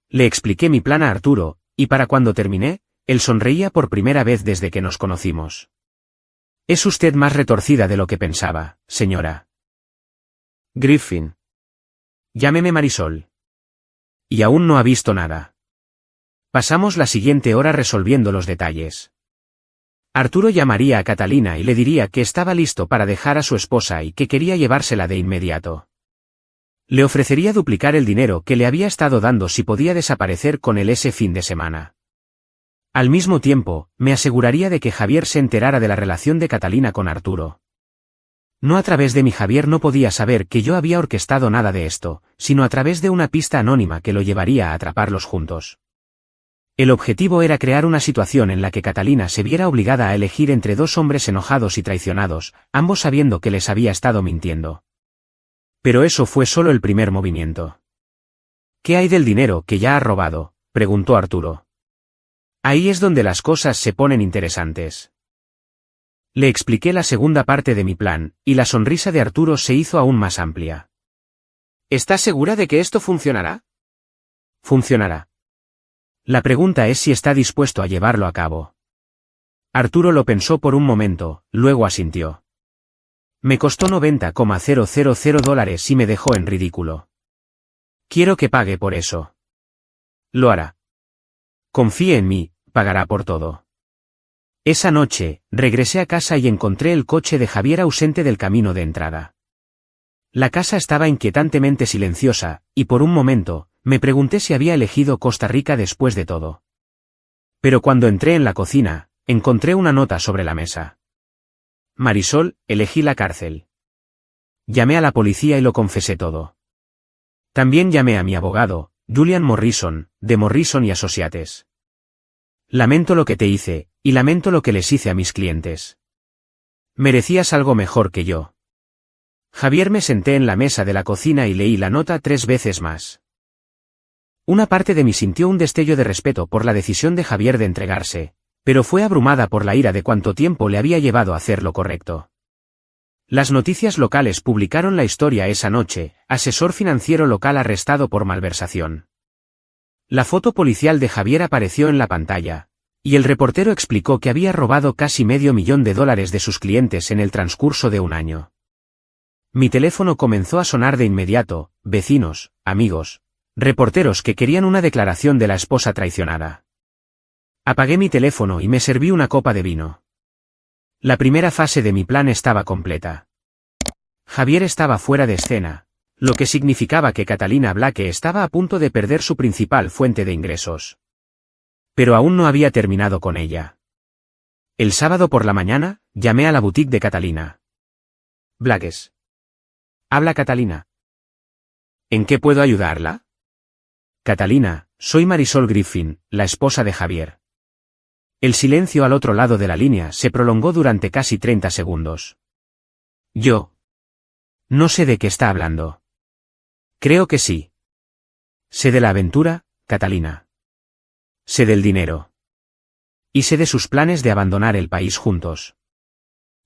Le expliqué mi plan a Arturo, y para cuando terminé, él sonreía por primera vez desde que nos conocimos. Es usted más retorcida de lo que pensaba, señora Griffin. Llámeme Marisol. Y aún no ha visto nada. Pasamos la siguiente hora resolviendo los detalles. Arturo llamaría a Catalina y le diría que estaba listo para dejar a su esposa y que quería llevársela de inmediato. Le ofrecería duplicar el dinero que le había estado dando si podía desaparecer con él ese fin de semana. Al mismo tiempo, me aseguraría de que Javier se enterara de la relación de Catalina con Arturo. No a través de mi Javier no podía saber que yo había orquestado nada de esto, sino a través de una pista anónima que lo llevaría a atraparlos juntos. El objetivo era crear una situación en la que Catalina se viera obligada a elegir entre dos hombres enojados y traicionados, ambos sabiendo que les había estado mintiendo. Pero eso fue solo el primer movimiento. ¿Qué hay del dinero que ya ha robado?, preguntó Arturo. Ahí es donde las cosas se ponen interesantes. Le expliqué la segunda parte de mi plan, y la sonrisa de Arturo se hizo aún más amplia. ¿Estás segura de que esto funcionará? Funcionará. La pregunta es si está dispuesto a llevarlo a cabo. Arturo lo pensó por un momento, luego asintió. Me costó $90,000 y me dejó en ridículo. Quiero que pague por eso. Lo hará. Confíe en mí, pagará por todo. Esa noche, regresé a casa y encontré el coche de Javier ausente del camino de entrada. La casa estaba inquietantemente silenciosa, y por un momento, me pregunté si había elegido Costa Rica después de todo. Pero cuando entré en la cocina, encontré una nota sobre la mesa. Marisol, elegí la cárcel. Llamé a la policía y lo confesé todo. También llamé a mi abogado, Julian Morrison, de Morrison y Associates. Lamento lo que te hice, y lamento lo que les hice a mis clientes. Merecías algo mejor que yo. Javier, me senté en la mesa de la cocina y leí la nota 3 veces más. Una parte de mí sintió un destello de respeto por la decisión de Javier de entregarse, pero fue abrumada por la ira de cuánto tiempo le había llevado a hacer lo correcto. Las noticias locales publicaron la historia esa noche: asesor financiero local arrestado por malversación. La foto policial de Javier apareció en la pantalla, y el reportero explicó que había robado casi $500,000 de sus clientes en el transcurso de un año. Mi teléfono comenzó a sonar de inmediato: vecinos, amigos, reporteros que querían una declaración de la esposa traicionada. Apagué mi teléfono y me serví una copa de vino. La primera fase de mi plan estaba completa. Javier estaba fuera de escena, lo que significaba que Catalina Blake estaba a punto de perder su principal fuente de ingresos. Pero aún no había terminado con ella. El sábado por la mañana, llamé a la boutique de Catalina. Blakes. Habla Catalina. ¿En qué puedo ayudarla? Catalina, soy Marisol Griffin, la esposa de Javier. El silencio al otro lado de la línea se prolongó durante casi 30 segundos. Yo. No sé de qué está hablando. Creo que sí. Sé de la aventura, Catalina. Sé del dinero. Y sé de sus planes de abandonar el país juntos.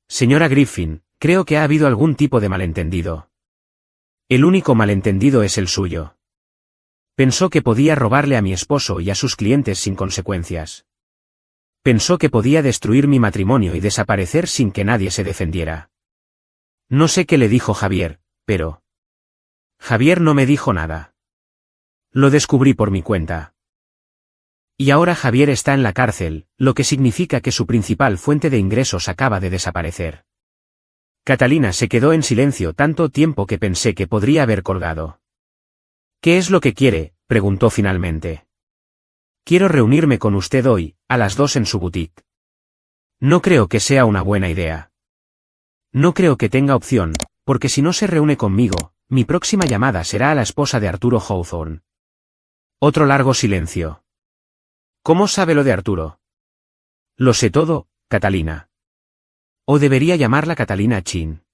Señora Griffin, creo que ha habido algún tipo de malentendido. El único malentendido es el suyo. Pensó que podía robarle a mi esposo y a sus clientes sin consecuencias. Pensó que podía destruir mi matrimonio y desaparecer sin que nadie se defendiera. No sé qué le dijo Javier, pero... Javier no me dijo nada. Lo descubrí por mi cuenta. Y ahora Javier está en la cárcel, lo que significa que su principal fuente de ingresos acaba de desaparecer. Catalina se quedó en silencio tanto tiempo que pensé que podría haber colgado. ¿Qué es lo que quiere?, preguntó finalmente. Quiero reunirme con usted hoy, a las 2 en su boutique. No creo que sea una buena idea. No creo que tenga opción, porque si no se reúne conmigo, mi próxima llamada será a la esposa de Arturo Hawthorne. Otro largo silencio. ¿Cómo sabe lo de Arturo? Lo sé todo, Catalina. O debería llamarla Catalina Chin.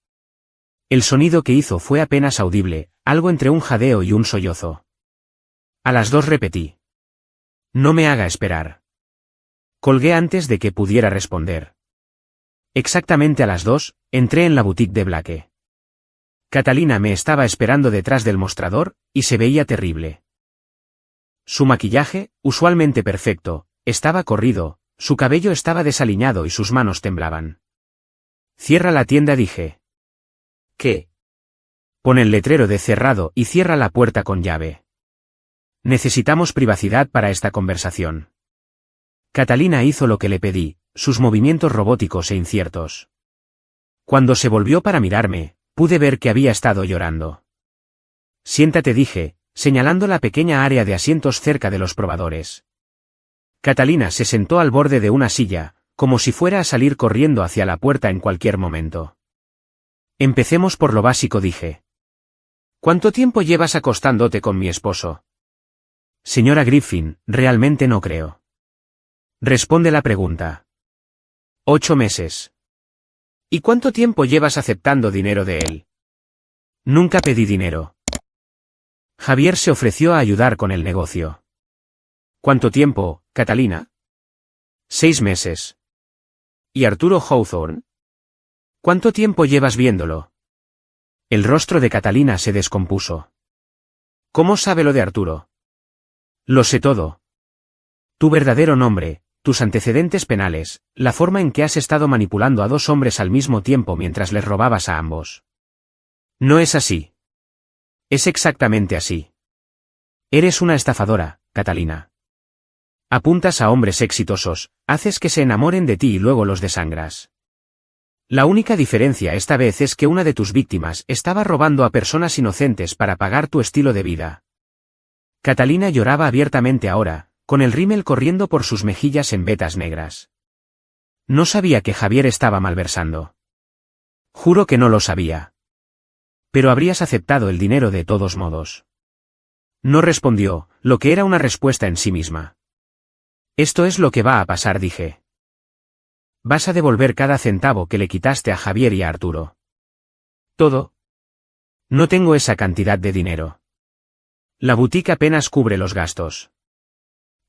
El sonido que hizo fue apenas audible, algo entre un jadeo y un sollozo. A las 2 repetí. No me haga esperar. Colgué antes de que pudiera responder. Exactamente a las 2, entré en la boutique de Blake. Catalina me estaba esperando detrás del mostrador, y se veía terrible. Su maquillaje, usualmente perfecto, estaba corrido, su cabello estaba desaliñado y sus manos temblaban. Cierra la tienda, dije. ¿Qué? Pon el letrero de cerrado y cierra la puerta con llave. Necesitamos privacidad para esta conversación. Catalina hizo lo que le pedí, sus movimientos robóticos e inciertos. Cuando se volvió para mirarme, pude ver que había estado llorando. Siéntate, dije, señalando la pequeña área de asientos cerca de los probadores. Catalina se sentó al borde de una silla, como si fuera a salir corriendo hacia la puerta en cualquier momento. Empecemos por lo básico, dije. ¿Cuánto tiempo llevas acostándote con mi esposo? Señora Griffin, realmente no creo. Responde la pregunta. 8 meses. ¿Y cuánto tiempo llevas aceptando dinero de él? Nunca pedí dinero. Javier se ofreció a ayudar con el negocio. ¿Cuánto tiempo, Catalina? 6 meses. ¿Y Arturo Hawthorne? ¿Cuánto tiempo llevas viéndolo? El rostro de Catalina se descompuso. ¿Cómo sabe lo de Arturo? Lo sé todo. Tu verdadero nombre, tus antecedentes penales, la forma en que has estado manipulando a 2 hombres al mismo tiempo mientras les robabas a ambos. No es así. Es exactamente así. Eres una estafadora, Catalina. Apuntas a hombres exitosos, haces que se enamoren de ti y luego los desangras. La única diferencia esta vez es que una de tus víctimas estaba robando a personas inocentes para pagar tu estilo de vida. Catalina lloraba abiertamente ahora, con el rímel corriendo por sus mejillas en vetas negras. No sabía que Javier estaba malversando. Juro que no lo sabía. Pero habrías aceptado el dinero de todos modos. No respondió, lo que era una respuesta en sí misma. Esto es lo que va a pasar, dije. Vas a devolver cada centavo que le quitaste a Javier y a Arturo. ¿Todo? No tengo esa cantidad de dinero. La boutique apenas cubre los gastos.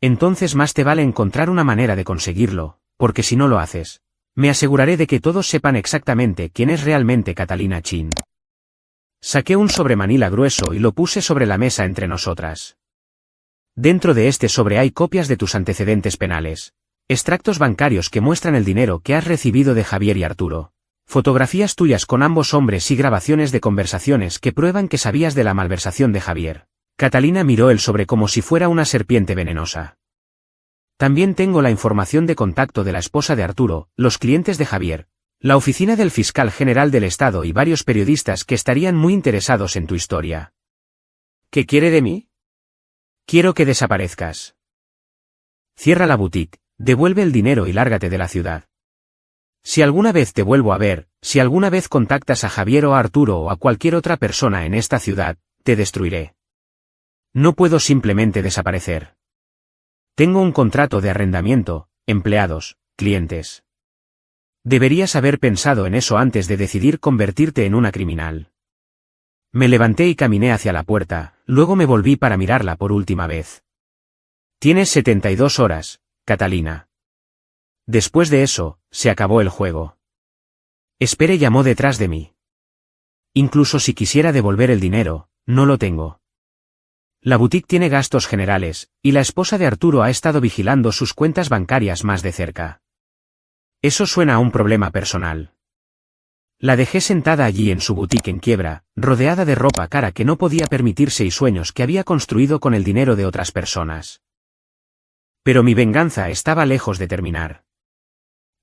Entonces más te vale encontrar una manera de conseguirlo, porque si no lo haces, me aseguraré de que todos sepan exactamente quién es realmente Catalina Chin. Saqué un sobremanila grueso y lo puse sobre la mesa entre nosotras. Dentro de este sobre hay copias de tus antecedentes penales, extractos bancarios que muestran el dinero que has recibido de Javier y Arturo, fotografías tuyas con ambos hombres y grabaciones de conversaciones que prueban que sabías de la malversación de Javier. Catalina miró el sobre como si fuera una serpiente venenosa. También tengo la información de contacto de la esposa de Arturo, los clientes de Javier, la oficina del fiscal general del estado y varios periodistas que estarían muy interesados en tu historia. ¿Qué quiere de mí? Quiero que desaparezcas. Cierra la boutique, devuelve el dinero y lárgate de la ciudad. Si alguna vez te vuelvo a ver, si alguna vez contactas a Javier o a Arturo o a cualquier otra persona en esta ciudad, te destruiré. No puedo simplemente desaparecer. Tengo un contrato de arrendamiento, empleados, clientes. Deberías haber pensado en eso antes de decidir convertirte en una criminal. Me levanté y caminé hacia la puerta, luego me volví para mirarla por última vez. Tienes 72 horas, Catalina. Después de eso, se acabó el juego. Espere llamó detrás de mí. Incluso si quisiera devolver el dinero, no lo tengo. La boutique tiene gastos generales, y la esposa de Arturo ha estado vigilando sus cuentas bancarias más de cerca. Eso suena a un problema personal. La dejé sentada allí en su boutique en quiebra, rodeada de ropa cara que no podía permitirse y sueños que había construido con el dinero de otras personas. Pero mi venganza estaba lejos de terminar.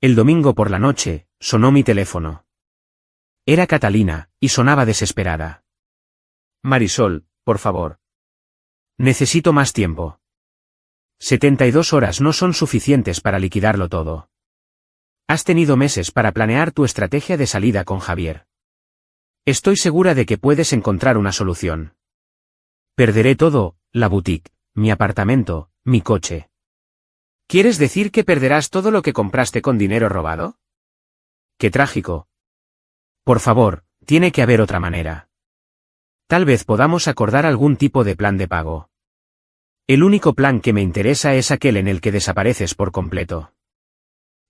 El domingo por la noche, sonó mi teléfono. Era Catalina, y sonaba desesperada. Marisol, por favor. Necesito más tiempo. 72 horas no son suficientes para liquidarlo todo. Has tenido meses para planear tu estrategia de salida con Javier. Estoy segura de que puedes encontrar una solución. Perderé todo, la boutique, mi apartamento, mi coche. ¿Quieres decir que perderás todo lo que compraste con dinero robado? ¡Qué trágico! Por favor, tiene que haber otra manera. Tal vez podamos acordar algún tipo de plan de pago. El único plan que me interesa es aquel en el que desapareces por completo.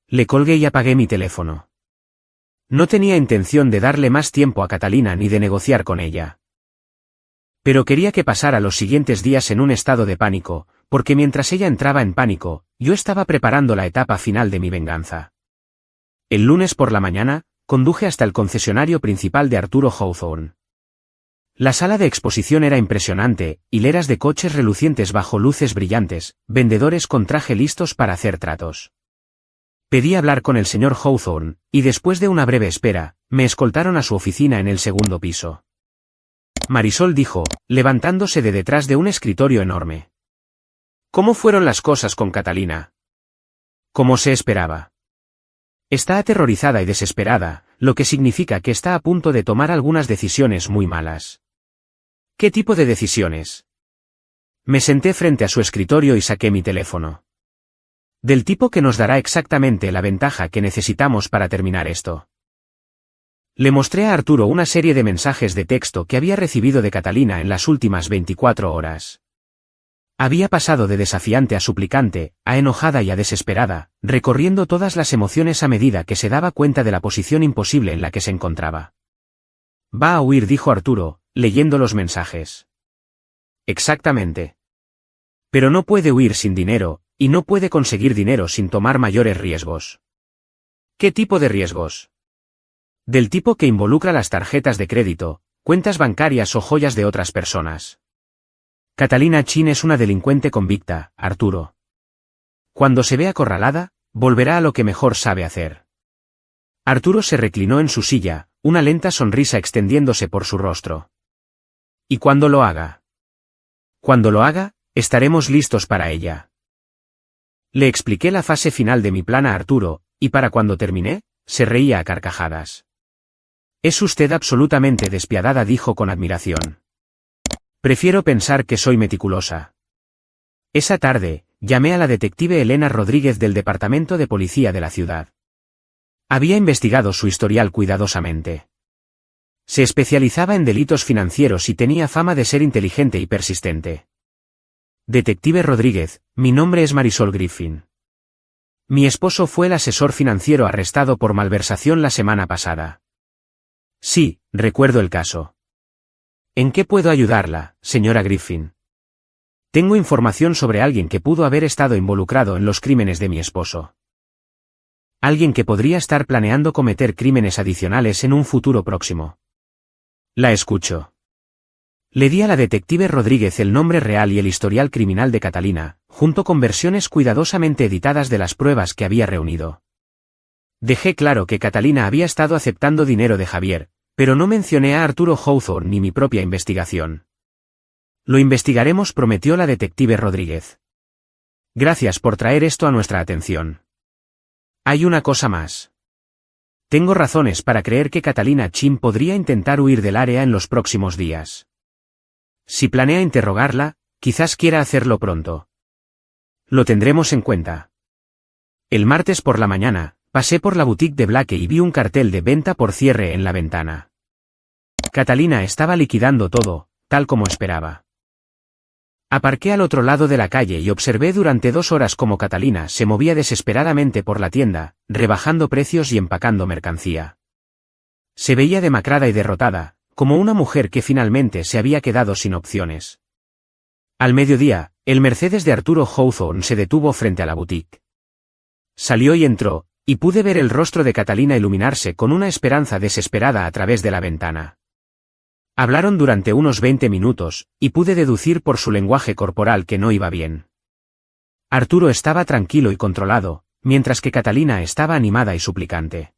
Le colgué y apagué mi teléfono. No tenía intención de darle más tiempo a Catalina ni de negociar con ella. Pero quería que pasara los siguientes días en un estado de pánico, porque mientras ella entraba en pánico, yo estaba preparando la etapa final de mi venganza. El lunes por la mañana, conduje hasta el concesionario principal de Arturo Hawthorne. La sala de exposición era impresionante, hileras de coches relucientes bajo luces brillantes, vendedores con traje listos para hacer tratos. Pedí hablar con el señor Hawthorne, y después de una breve espera, me escoltaron a su oficina en el segundo piso. Marisol dijo, levantándose de detrás de un escritorio enorme. ¿Cómo fueron las cosas con Catalina? Como se esperaba. Está aterrorizada y desesperada, lo que significa que está a punto de tomar algunas decisiones muy malas. ¿Qué tipo de decisiones? Me senté frente a su escritorio y saqué mi teléfono. Del tipo que nos dará exactamente la ventaja que necesitamos para terminar esto. Le mostré a Arturo una serie de mensajes de texto que había recibido de Catalina en las últimas 24 horas. Había pasado de desafiante a suplicante, a enojada y a desesperada, recorriendo todas las emociones a medida que se daba cuenta de la posición imposible en la que se encontraba. Va a huir, dijo Arturo, leyendo los mensajes. Exactamente. Pero no puede huir sin dinero, y no puede conseguir dinero sin tomar mayores riesgos. ¿Qué tipo de riesgos? Del tipo que involucra las tarjetas de crédito, cuentas bancarias o joyas de otras personas. Catalina Chin es una delincuente convicta, Arturo. Cuando se ve acorralada, volverá a lo que mejor sabe hacer. Arturo se reclinó en su silla, una lenta sonrisa extendiéndose por su rostro. ¿Y cuando lo haga? Cuando lo haga, estaremos listos para ella. Le expliqué la fase final de mi plan a Arturo, y para cuando terminé, se reía a carcajadas. Es usted absolutamente despiadada, dijo con admiración. Prefiero pensar que soy meticulosa. Esa tarde, llamé a la detective Elena Rodríguez del Departamento de Policía de la ciudad. Había investigado su historial cuidadosamente. Se especializaba en delitos financieros y tenía fama de ser inteligente y persistente. Detective Rodríguez, mi nombre es Marisol Griffin. Mi esposo fue el asesor financiero arrestado por malversación la semana pasada. Sí, recuerdo el caso. ¿En qué puedo ayudarla, señora Griffin? Tengo información sobre alguien que pudo haber estado involucrado en los crímenes de mi esposo. Alguien que podría estar planeando cometer crímenes adicionales en un futuro próximo. La escucho. Le di a la detective Rodríguez el nombre real y el historial criminal de Catalina, junto con versiones cuidadosamente editadas de las pruebas que había reunido. Dejé claro que Catalina había estado aceptando dinero de Javier, pero no mencioné a Arturo Hawthorne ni mi propia investigación. Lo investigaremos, prometió la detective Rodríguez. Gracias por traer esto a nuestra atención. Hay una cosa más. Tengo razones para creer que Catalina Chin podría intentar huir del área en los próximos días. Si planea interrogarla, quizás quiera hacerlo pronto. Lo tendremos en cuenta. El martes por la mañana, pasé por la boutique de Blake y vi un cartel de venta por cierre en la ventana. Catalina estaba liquidando todo, tal como esperaba. Aparqué al otro lado de la calle y observé durante 2 horas cómo Catalina se movía desesperadamente por la tienda, rebajando precios y empacando mercancía. Se veía demacrada y derrotada, como una mujer que finalmente se había quedado sin opciones. Al mediodía, el Mercedes de Arturo Hawthorne se detuvo frente a la boutique. Salió y entró, y pude ver el rostro de Catalina iluminarse con una esperanza desesperada a través de la ventana. Hablaron durante unos 20 minutos, y pude deducir por su lenguaje corporal que no iba bien. Arturo estaba tranquilo y controlado, mientras que Catalina estaba animada y suplicante.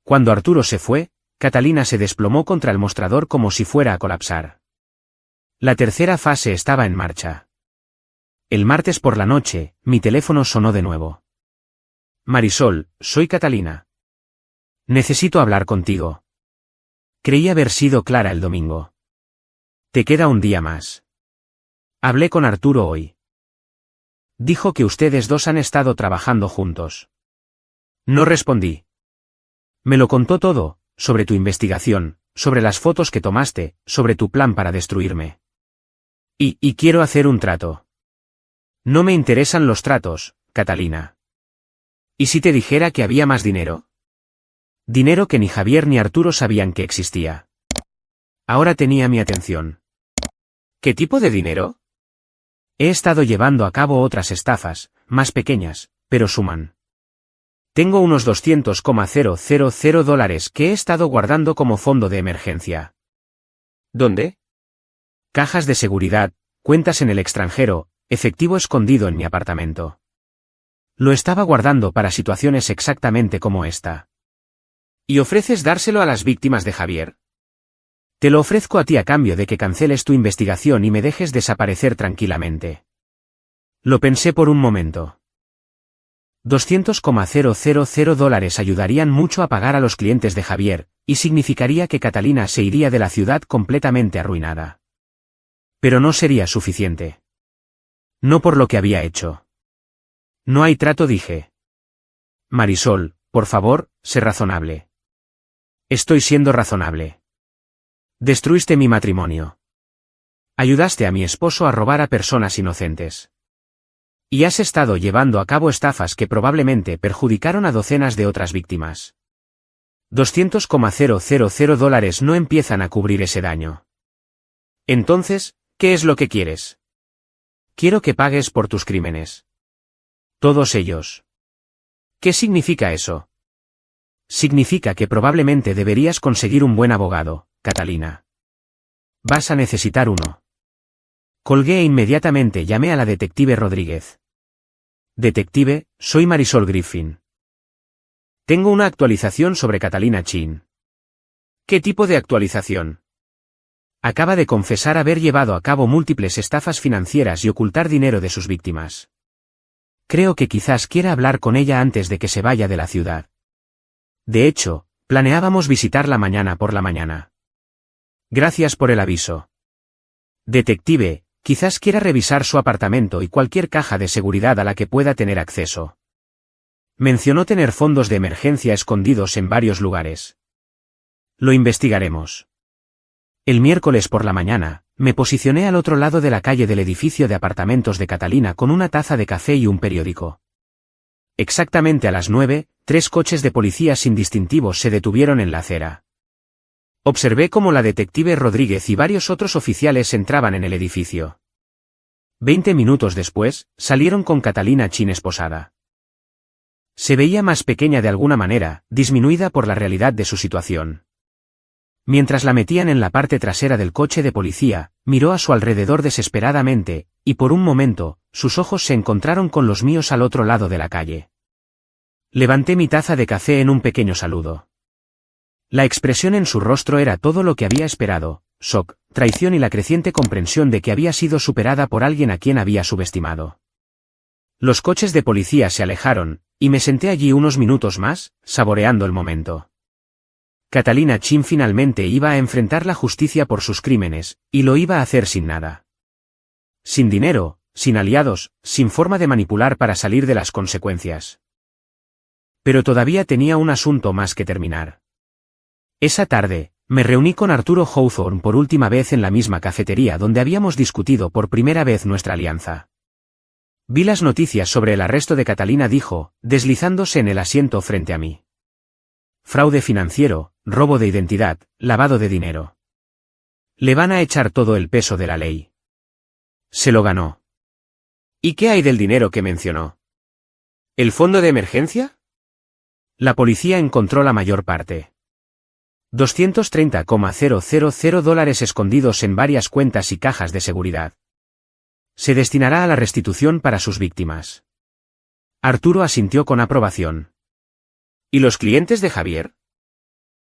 Cuando Arturo se fue, Catalina se desplomó contra el mostrador como si fuera a colapsar. La tercera fase estaba en marcha. El martes por la noche, mi teléfono sonó de nuevo. Marisol, soy Catalina. Necesito hablar contigo. Creí haber sido clara el domingo. Te queda un día más. Hablé con Arturo hoy. Dijo que ustedes dos han estado trabajando juntos. No respondí. Me lo contó todo, sobre tu investigación, sobre las fotos que tomaste, sobre tu plan para destruirme. Y quiero hacer un trato. No me interesan los tratos, Catalina. ¿Y si te dijera que había más dinero? Dinero que ni Javier ni Arturo sabían que existía. Ahora tenía mi atención. ¿Qué tipo de dinero? He estado llevando a cabo otras estafas, más pequeñas, pero suman. Tengo unos $200,000 que he estado guardando como fondo de emergencia. ¿Dónde? Cajas de seguridad, cuentas en el extranjero, efectivo escondido en mi apartamento. Lo estaba guardando para situaciones exactamente como esta. ¿Y ofreces dárselo a las víctimas de Javier? Te lo ofrezco a ti a cambio de que canceles tu investigación y me dejes desaparecer tranquilamente. Lo pensé por un momento. $200,000 ayudarían mucho a pagar a los clientes de Javier, y significaría que Catalina se iría de la ciudad completamente arruinada. Pero no sería suficiente. No por lo que había hecho. No hay trato, dije. Marisol, por favor, sé razonable. Estoy siendo razonable. Destruiste mi matrimonio. Ayudaste a mi esposo a robar a personas inocentes. Y has estado llevando a cabo estafas que probablemente perjudicaron a docenas de otras víctimas. $200,000 no empiezan a cubrir ese daño. Entonces, ¿qué es lo que quieres? Quiero que pagues por tus crímenes. Todos ellos. ¿Qué significa eso? Significa que probablemente deberías conseguir un buen abogado, Catalina. Vas a necesitar uno. Colgué e inmediatamente llamé a la detective Rodríguez. Detective, soy Marisol Griffin. Tengo una actualización sobre Catalina Chin. ¿Qué tipo de actualización? Acaba de confesar haber llevado a cabo múltiples estafas financieras y ocultar dinero de sus víctimas. Creo que quizás quiera hablar con ella antes de que se vaya de la ciudad. De hecho, planeábamos visitarla mañana por la mañana. Gracias por el aviso. Detective, quizás quiera revisar su apartamento y cualquier caja de seguridad a la que pueda tener acceso. Mencionó tener fondos de emergencia escondidos en varios lugares. Lo investigaremos. El miércoles por la mañana, me posicioné al otro lado de la calle del edificio de apartamentos de Catalina con una taza de café y un periódico. Exactamente a las 9, 3 coches de policía sin distintivos se detuvieron en la acera. Observé cómo la detective Rodríguez y varios otros oficiales entraban en el edificio. 20 minutos después, salieron con Catalina Chin esposada. Se veía más pequeña de alguna manera, disminuida por la realidad de su situación. Mientras la metían en la parte trasera del coche de policía, miró a su alrededor desesperadamente, y por un momento, sus ojos se encontraron con los míos al otro lado de la calle. Levanté mi taza de café en un pequeño saludo. La expresión en su rostro era todo lo que había esperado: shock, traición y la creciente comprensión de que había sido superada por alguien a quien había subestimado. Los coches de policía se alejaron, y me senté allí unos minutos más, saboreando el momento. Catalina Chin finalmente iba a enfrentar la justicia por sus crímenes, y lo iba a hacer sin nada. Sin dinero, sin aliados, sin forma de manipular para salir de las consecuencias. Pero todavía tenía un asunto más que terminar. Esa tarde, me reuní con Arturo Hawthorne por última vez en la misma cafetería donde habíamos discutido por primera vez nuestra alianza. Vi las noticias sobre el arresto de Catalina, dijo, deslizándose en el asiento frente a mí. Fraude financiero, robo de identidad, lavado de dinero. Le van a echar todo el peso de la ley. Se lo ganó. ¿Y qué hay del dinero que mencionó? ¿El fondo de emergencia? La policía encontró la mayor parte. $230,000 escondidos en varias cuentas y cajas de seguridad. Se destinará a la restitución para sus víctimas. Arturo asintió con aprobación. ¿Y los clientes de Javier?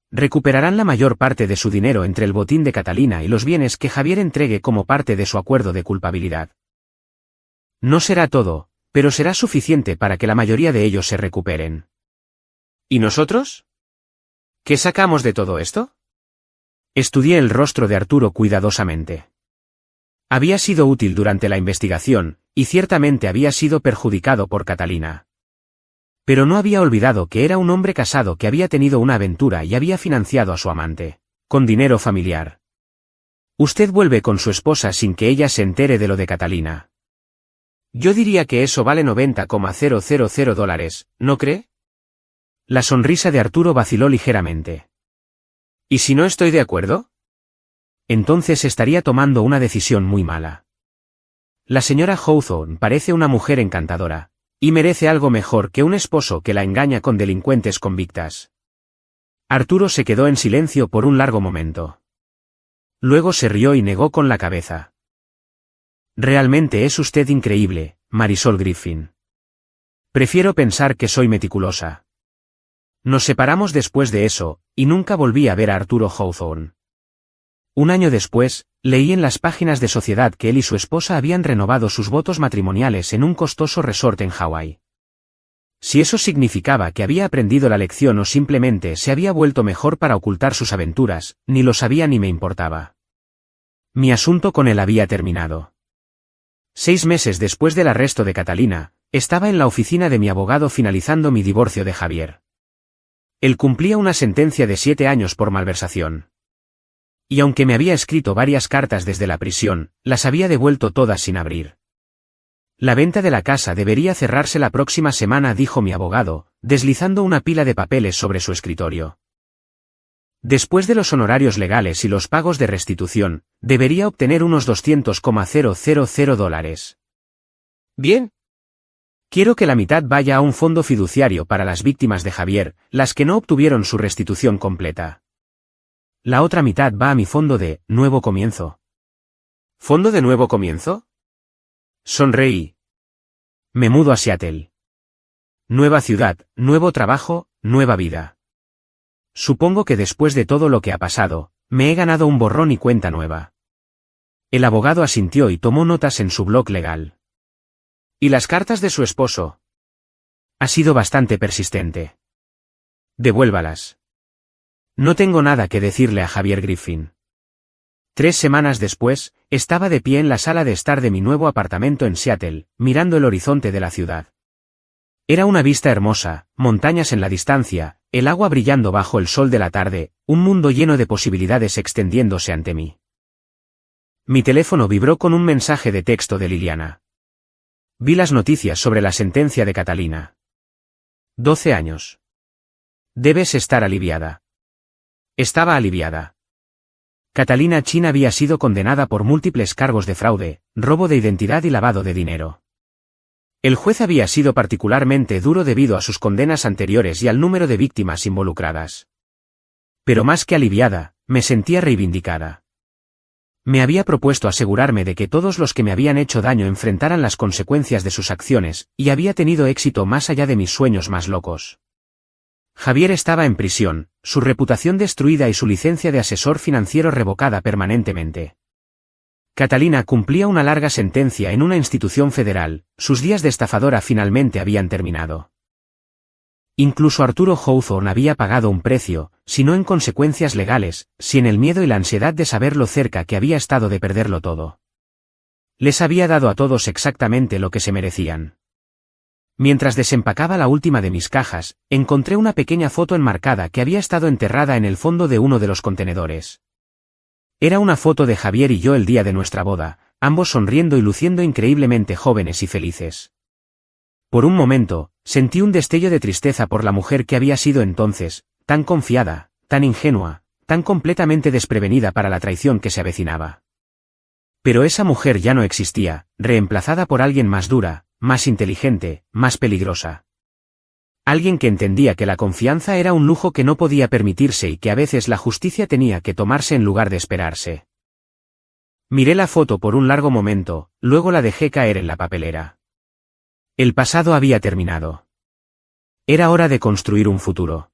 Recuperarán la mayor parte de su dinero entre el botín de Catalina y los bienes que Javier entregue como parte de su acuerdo de culpabilidad. No será todo, pero será suficiente para que la mayoría de ellos se recuperen. ¿Y nosotros? ¿Qué sacamos de todo esto? Estudié el rostro de Arturo cuidadosamente. Había sido útil durante la investigación, y ciertamente había sido perjudicado por Catalina. Pero no había olvidado que era un hombre casado que había tenido una aventura y había financiado a su amante, con dinero familiar. Usted vuelve con su esposa sin que ella se entere de lo de Catalina. Yo diría que eso vale $90,000, ¿no cree? La sonrisa de Arturo vaciló ligeramente. ¿Y si no estoy de acuerdo? Entonces estaría tomando una decisión muy mala. La señora Hawthorne parece una mujer encantadora, y merece algo mejor que un esposo que la engaña con delincuentes convictas. Arturo se quedó en silencio por un largo momento. Luego se rió y negó con la cabeza. Realmente es usted increíble, Marisol Griffin. Prefiero pensar que soy meticulosa. Nos separamos después de eso, y nunca volví a ver a Arturo Hawthorne. Un año después, leí en las páginas de Sociedad que él y su esposa habían renovado sus votos matrimoniales en un costoso resort en Hawái. Si eso significaba que había aprendido la lección o simplemente se había vuelto mejor para ocultar sus aventuras, ni lo sabía ni me importaba. Mi asunto con él había terminado. 6 meses después del arresto de Catalina, estaba en la oficina de mi abogado finalizando mi divorcio de Javier. Él cumplía una sentencia de 7 años por malversación. Y aunque me había escrito varias cartas desde la prisión, las había devuelto todas sin abrir. La venta de la casa debería cerrarse la próxima semana, dijo mi abogado, deslizando una pila de papeles sobre su escritorio. Después de los honorarios legales y los pagos de restitución, debería obtener unos $200,000. Bien. Quiero que la mitad vaya a un fondo fiduciario para las víctimas de Javier, las que no obtuvieron su restitución completa. La otra mitad va a mi fondo de nuevo comienzo. ¿Fondo de nuevo comienzo? Sonreí. Me mudo a Seattle. Nueva ciudad, nuevo trabajo, nueva vida. Supongo que después de todo lo que ha pasado, me he ganado un borrón y cuenta nueva. El abogado asintió y tomó notas en su blog legal. ¿Y las cartas de su esposo? Ha sido bastante persistente. Devuélvalas. No tengo nada que decirle a Javier Griffin. 3 semanas después, estaba de pie en la sala de estar de mi nuevo apartamento en Seattle, mirando el horizonte de la ciudad. Era una vista hermosa, montañas en la distancia, el agua brillando bajo el sol de la tarde, un mundo lleno de posibilidades extendiéndose ante mí. Mi teléfono vibró con un mensaje de texto de Liliana. Vi las noticias sobre la sentencia de Catalina. 12 años. Debes estar aliviada. Estaba aliviada. Catalina Chin había sido condenada por múltiples cargos de fraude, robo de identidad y lavado de dinero. El juez había sido particularmente duro debido a sus condenas anteriores y al número de víctimas involucradas. Pero más que aliviada, me sentía reivindicada. Me había propuesto asegurarme de que todos los que me habían hecho daño enfrentaran las consecuencias de sus acciones, y había tenido éxito más allá de mis sueños más locos. Javier estaba en prisión, su reputación destruida y su licencia de asesor financiero revocada permanentemente. Catalina cumplía una larga sentencia en una institución federal, sus días de estafadora finalmente habían terminado. Incluso Arturo Hawthorne había pagado un precio, si no en consecuencias legales, si en el miedo y la ansiedad de saber lo cerca que había estado de perderlo todo. Les había dado a todos exactamente lo que se merecían. Mientras desempacaba la última de mis cajas, encontré una pequeña foto enmarcada que había estado enterrada en el fondo de uno de los contenedores. Era una foto de Javier y yo el día de nuestra boda, ambos sonriendo y luciendo increíblemente jóvenes y felices. Por un momento, sentí un destello de tristeza por la mujer que había sido entonces, tan confiada, tan ingenua, tan completamente desprevenida para la traición que se avecinaba. Pero esa mujer ya no existía, reemplazada por alguien más dura, más inteligente, más peligrosa. Alguien que entendía que la confianza era un lujo que no podía permitirse y que a veces la justicia tenía que tomarse en lugar de esperarse. Miré la foto por un largo momento, luego la dejé caer en la papelera. El pasado había terminado. Era hora de construir un futuro.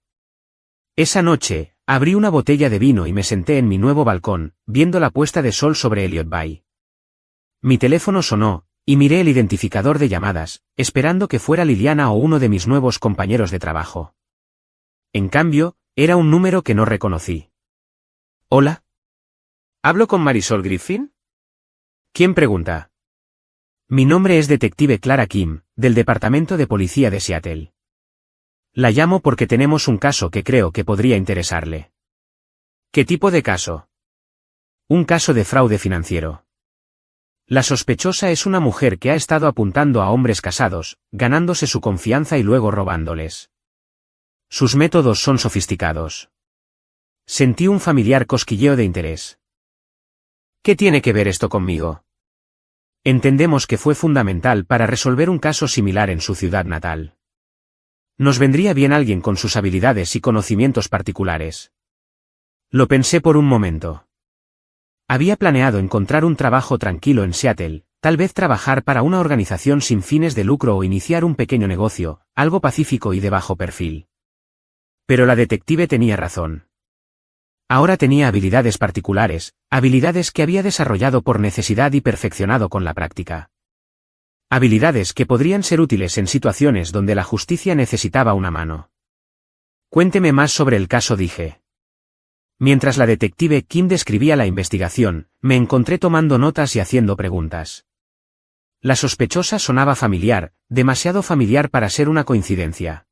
Esa noche, abrí una botella de vino y me senté en mi nuevo balcón, viendo la puesta de sol sobre Elliott Bay. Mi teléfono sonó, y miré el identificador de llamadas, esperando que fuera Liliana o uno de mis nuevos compañeros de trabajo. En cambio, era un número que no reconocí. ¿Hola? ¿Hablo con Marisol Griffin? ¿Quién pregunta? Mi nombre es Detective Clara Kim, del Departamento de Policía de Seattle. La llamo porque tenemos un caso que creo que podría interesarle. ¿Qué tipo de caso? Un caso de fraude financiero. La sospechosa es una mujer que ha estado apuntando a hombres casados, ganándose su confianza y luego robándoles. Sus métodos son sofisticados. Sentí un familiar cosquilleo de interés. ¿Qué tiene que ver esto conmigo? Entendemos que fue fundamental para resolver un caso similar en su ciudad natal. Nos vendría bien alguien con sus habilidades y conocimientos particulares. Lo pensé por un momento. Había planeado encontrar un trabajo tranquilo en Seattle, tal vez trabajar para una organización sin fines de lucro o iniciar un pequeño negocio, algo pacífico y de bajo perfil. Pero la detective tenía razón. Ahora tenía habilidades particulares, habilidades que había desarrollado por necesidad y perfeccionado con la práctica. Habilidades que podrían ser útiles en situaciones donde la justicia necesitaba una mano. Cuénteme más sobre el caso, dije. Mientras la detective Kim describía la investigación, me encontré tomando notas y haciendo preguntas. La sospechosa sonaba familiar, demasiado familiar para ser una coincidencia.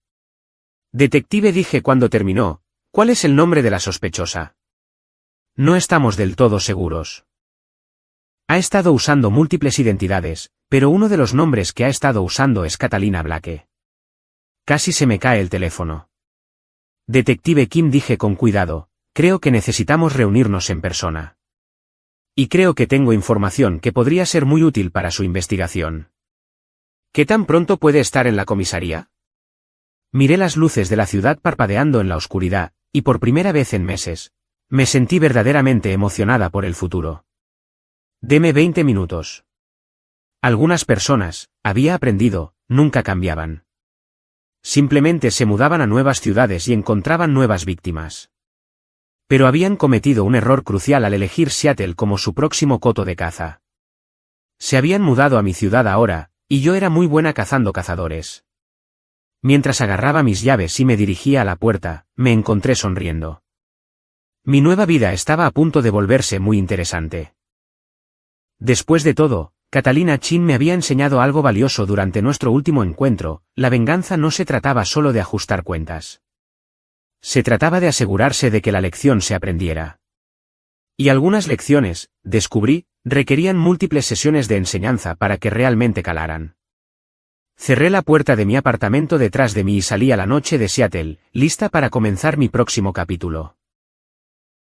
Detective, dije cuando terminó, ¿cuál es el nombre de la sospechosa? No estamos del todo seguros. Ha estado usando múltiples identidades, pero uno de los nombres que ha estado usando es Catalina Blake. Casi se me cae el teléfono. Detective Kim, dije con cuidado. Creo que necesitamos reunirnos en persona. Y creo que tengo información que podría ser muy útil para su investigación. ¿Qué tan pronto puede estar en la comisaría? Miré las luces de la ciudad parpadeando en la oscuridad, y por primera vez en meses, me sentí verdaderamente emocionada por el futuro. Deme 20 minutos. Algunas personas, había aprendido, nunca cambiaban. Simplemente se mudaban a nuevas ciudades y encontraban nuevas víctimas. Pero habían cometido un error crucial al elegir Seattle como su próximo coto de caza. Se habían mudado a mi ciudad ahora, y yo era muy buena cazando cazadores. Mientras agarraba mis llaves y me dirigía a la puerta, me encontré sonriendo. Mi nueva vida estaba a punto de volverse muy interesante. Después de todo, Catalina Chin me había enseñado algo valioso durante nuestro último encuentro: la venganza no se trataba solo de ajustar cuentas. Se trataba de asegurarse de que la lección se aprendiera. Y algunas lecciones, descubrí, requerían múltiples sesiones de enseñanza para que realmente calaran. Cerré la puerta de mi apartamento detrás de mí y salí a la noche de Seattle, lista para comenzar mi próximo capítulo.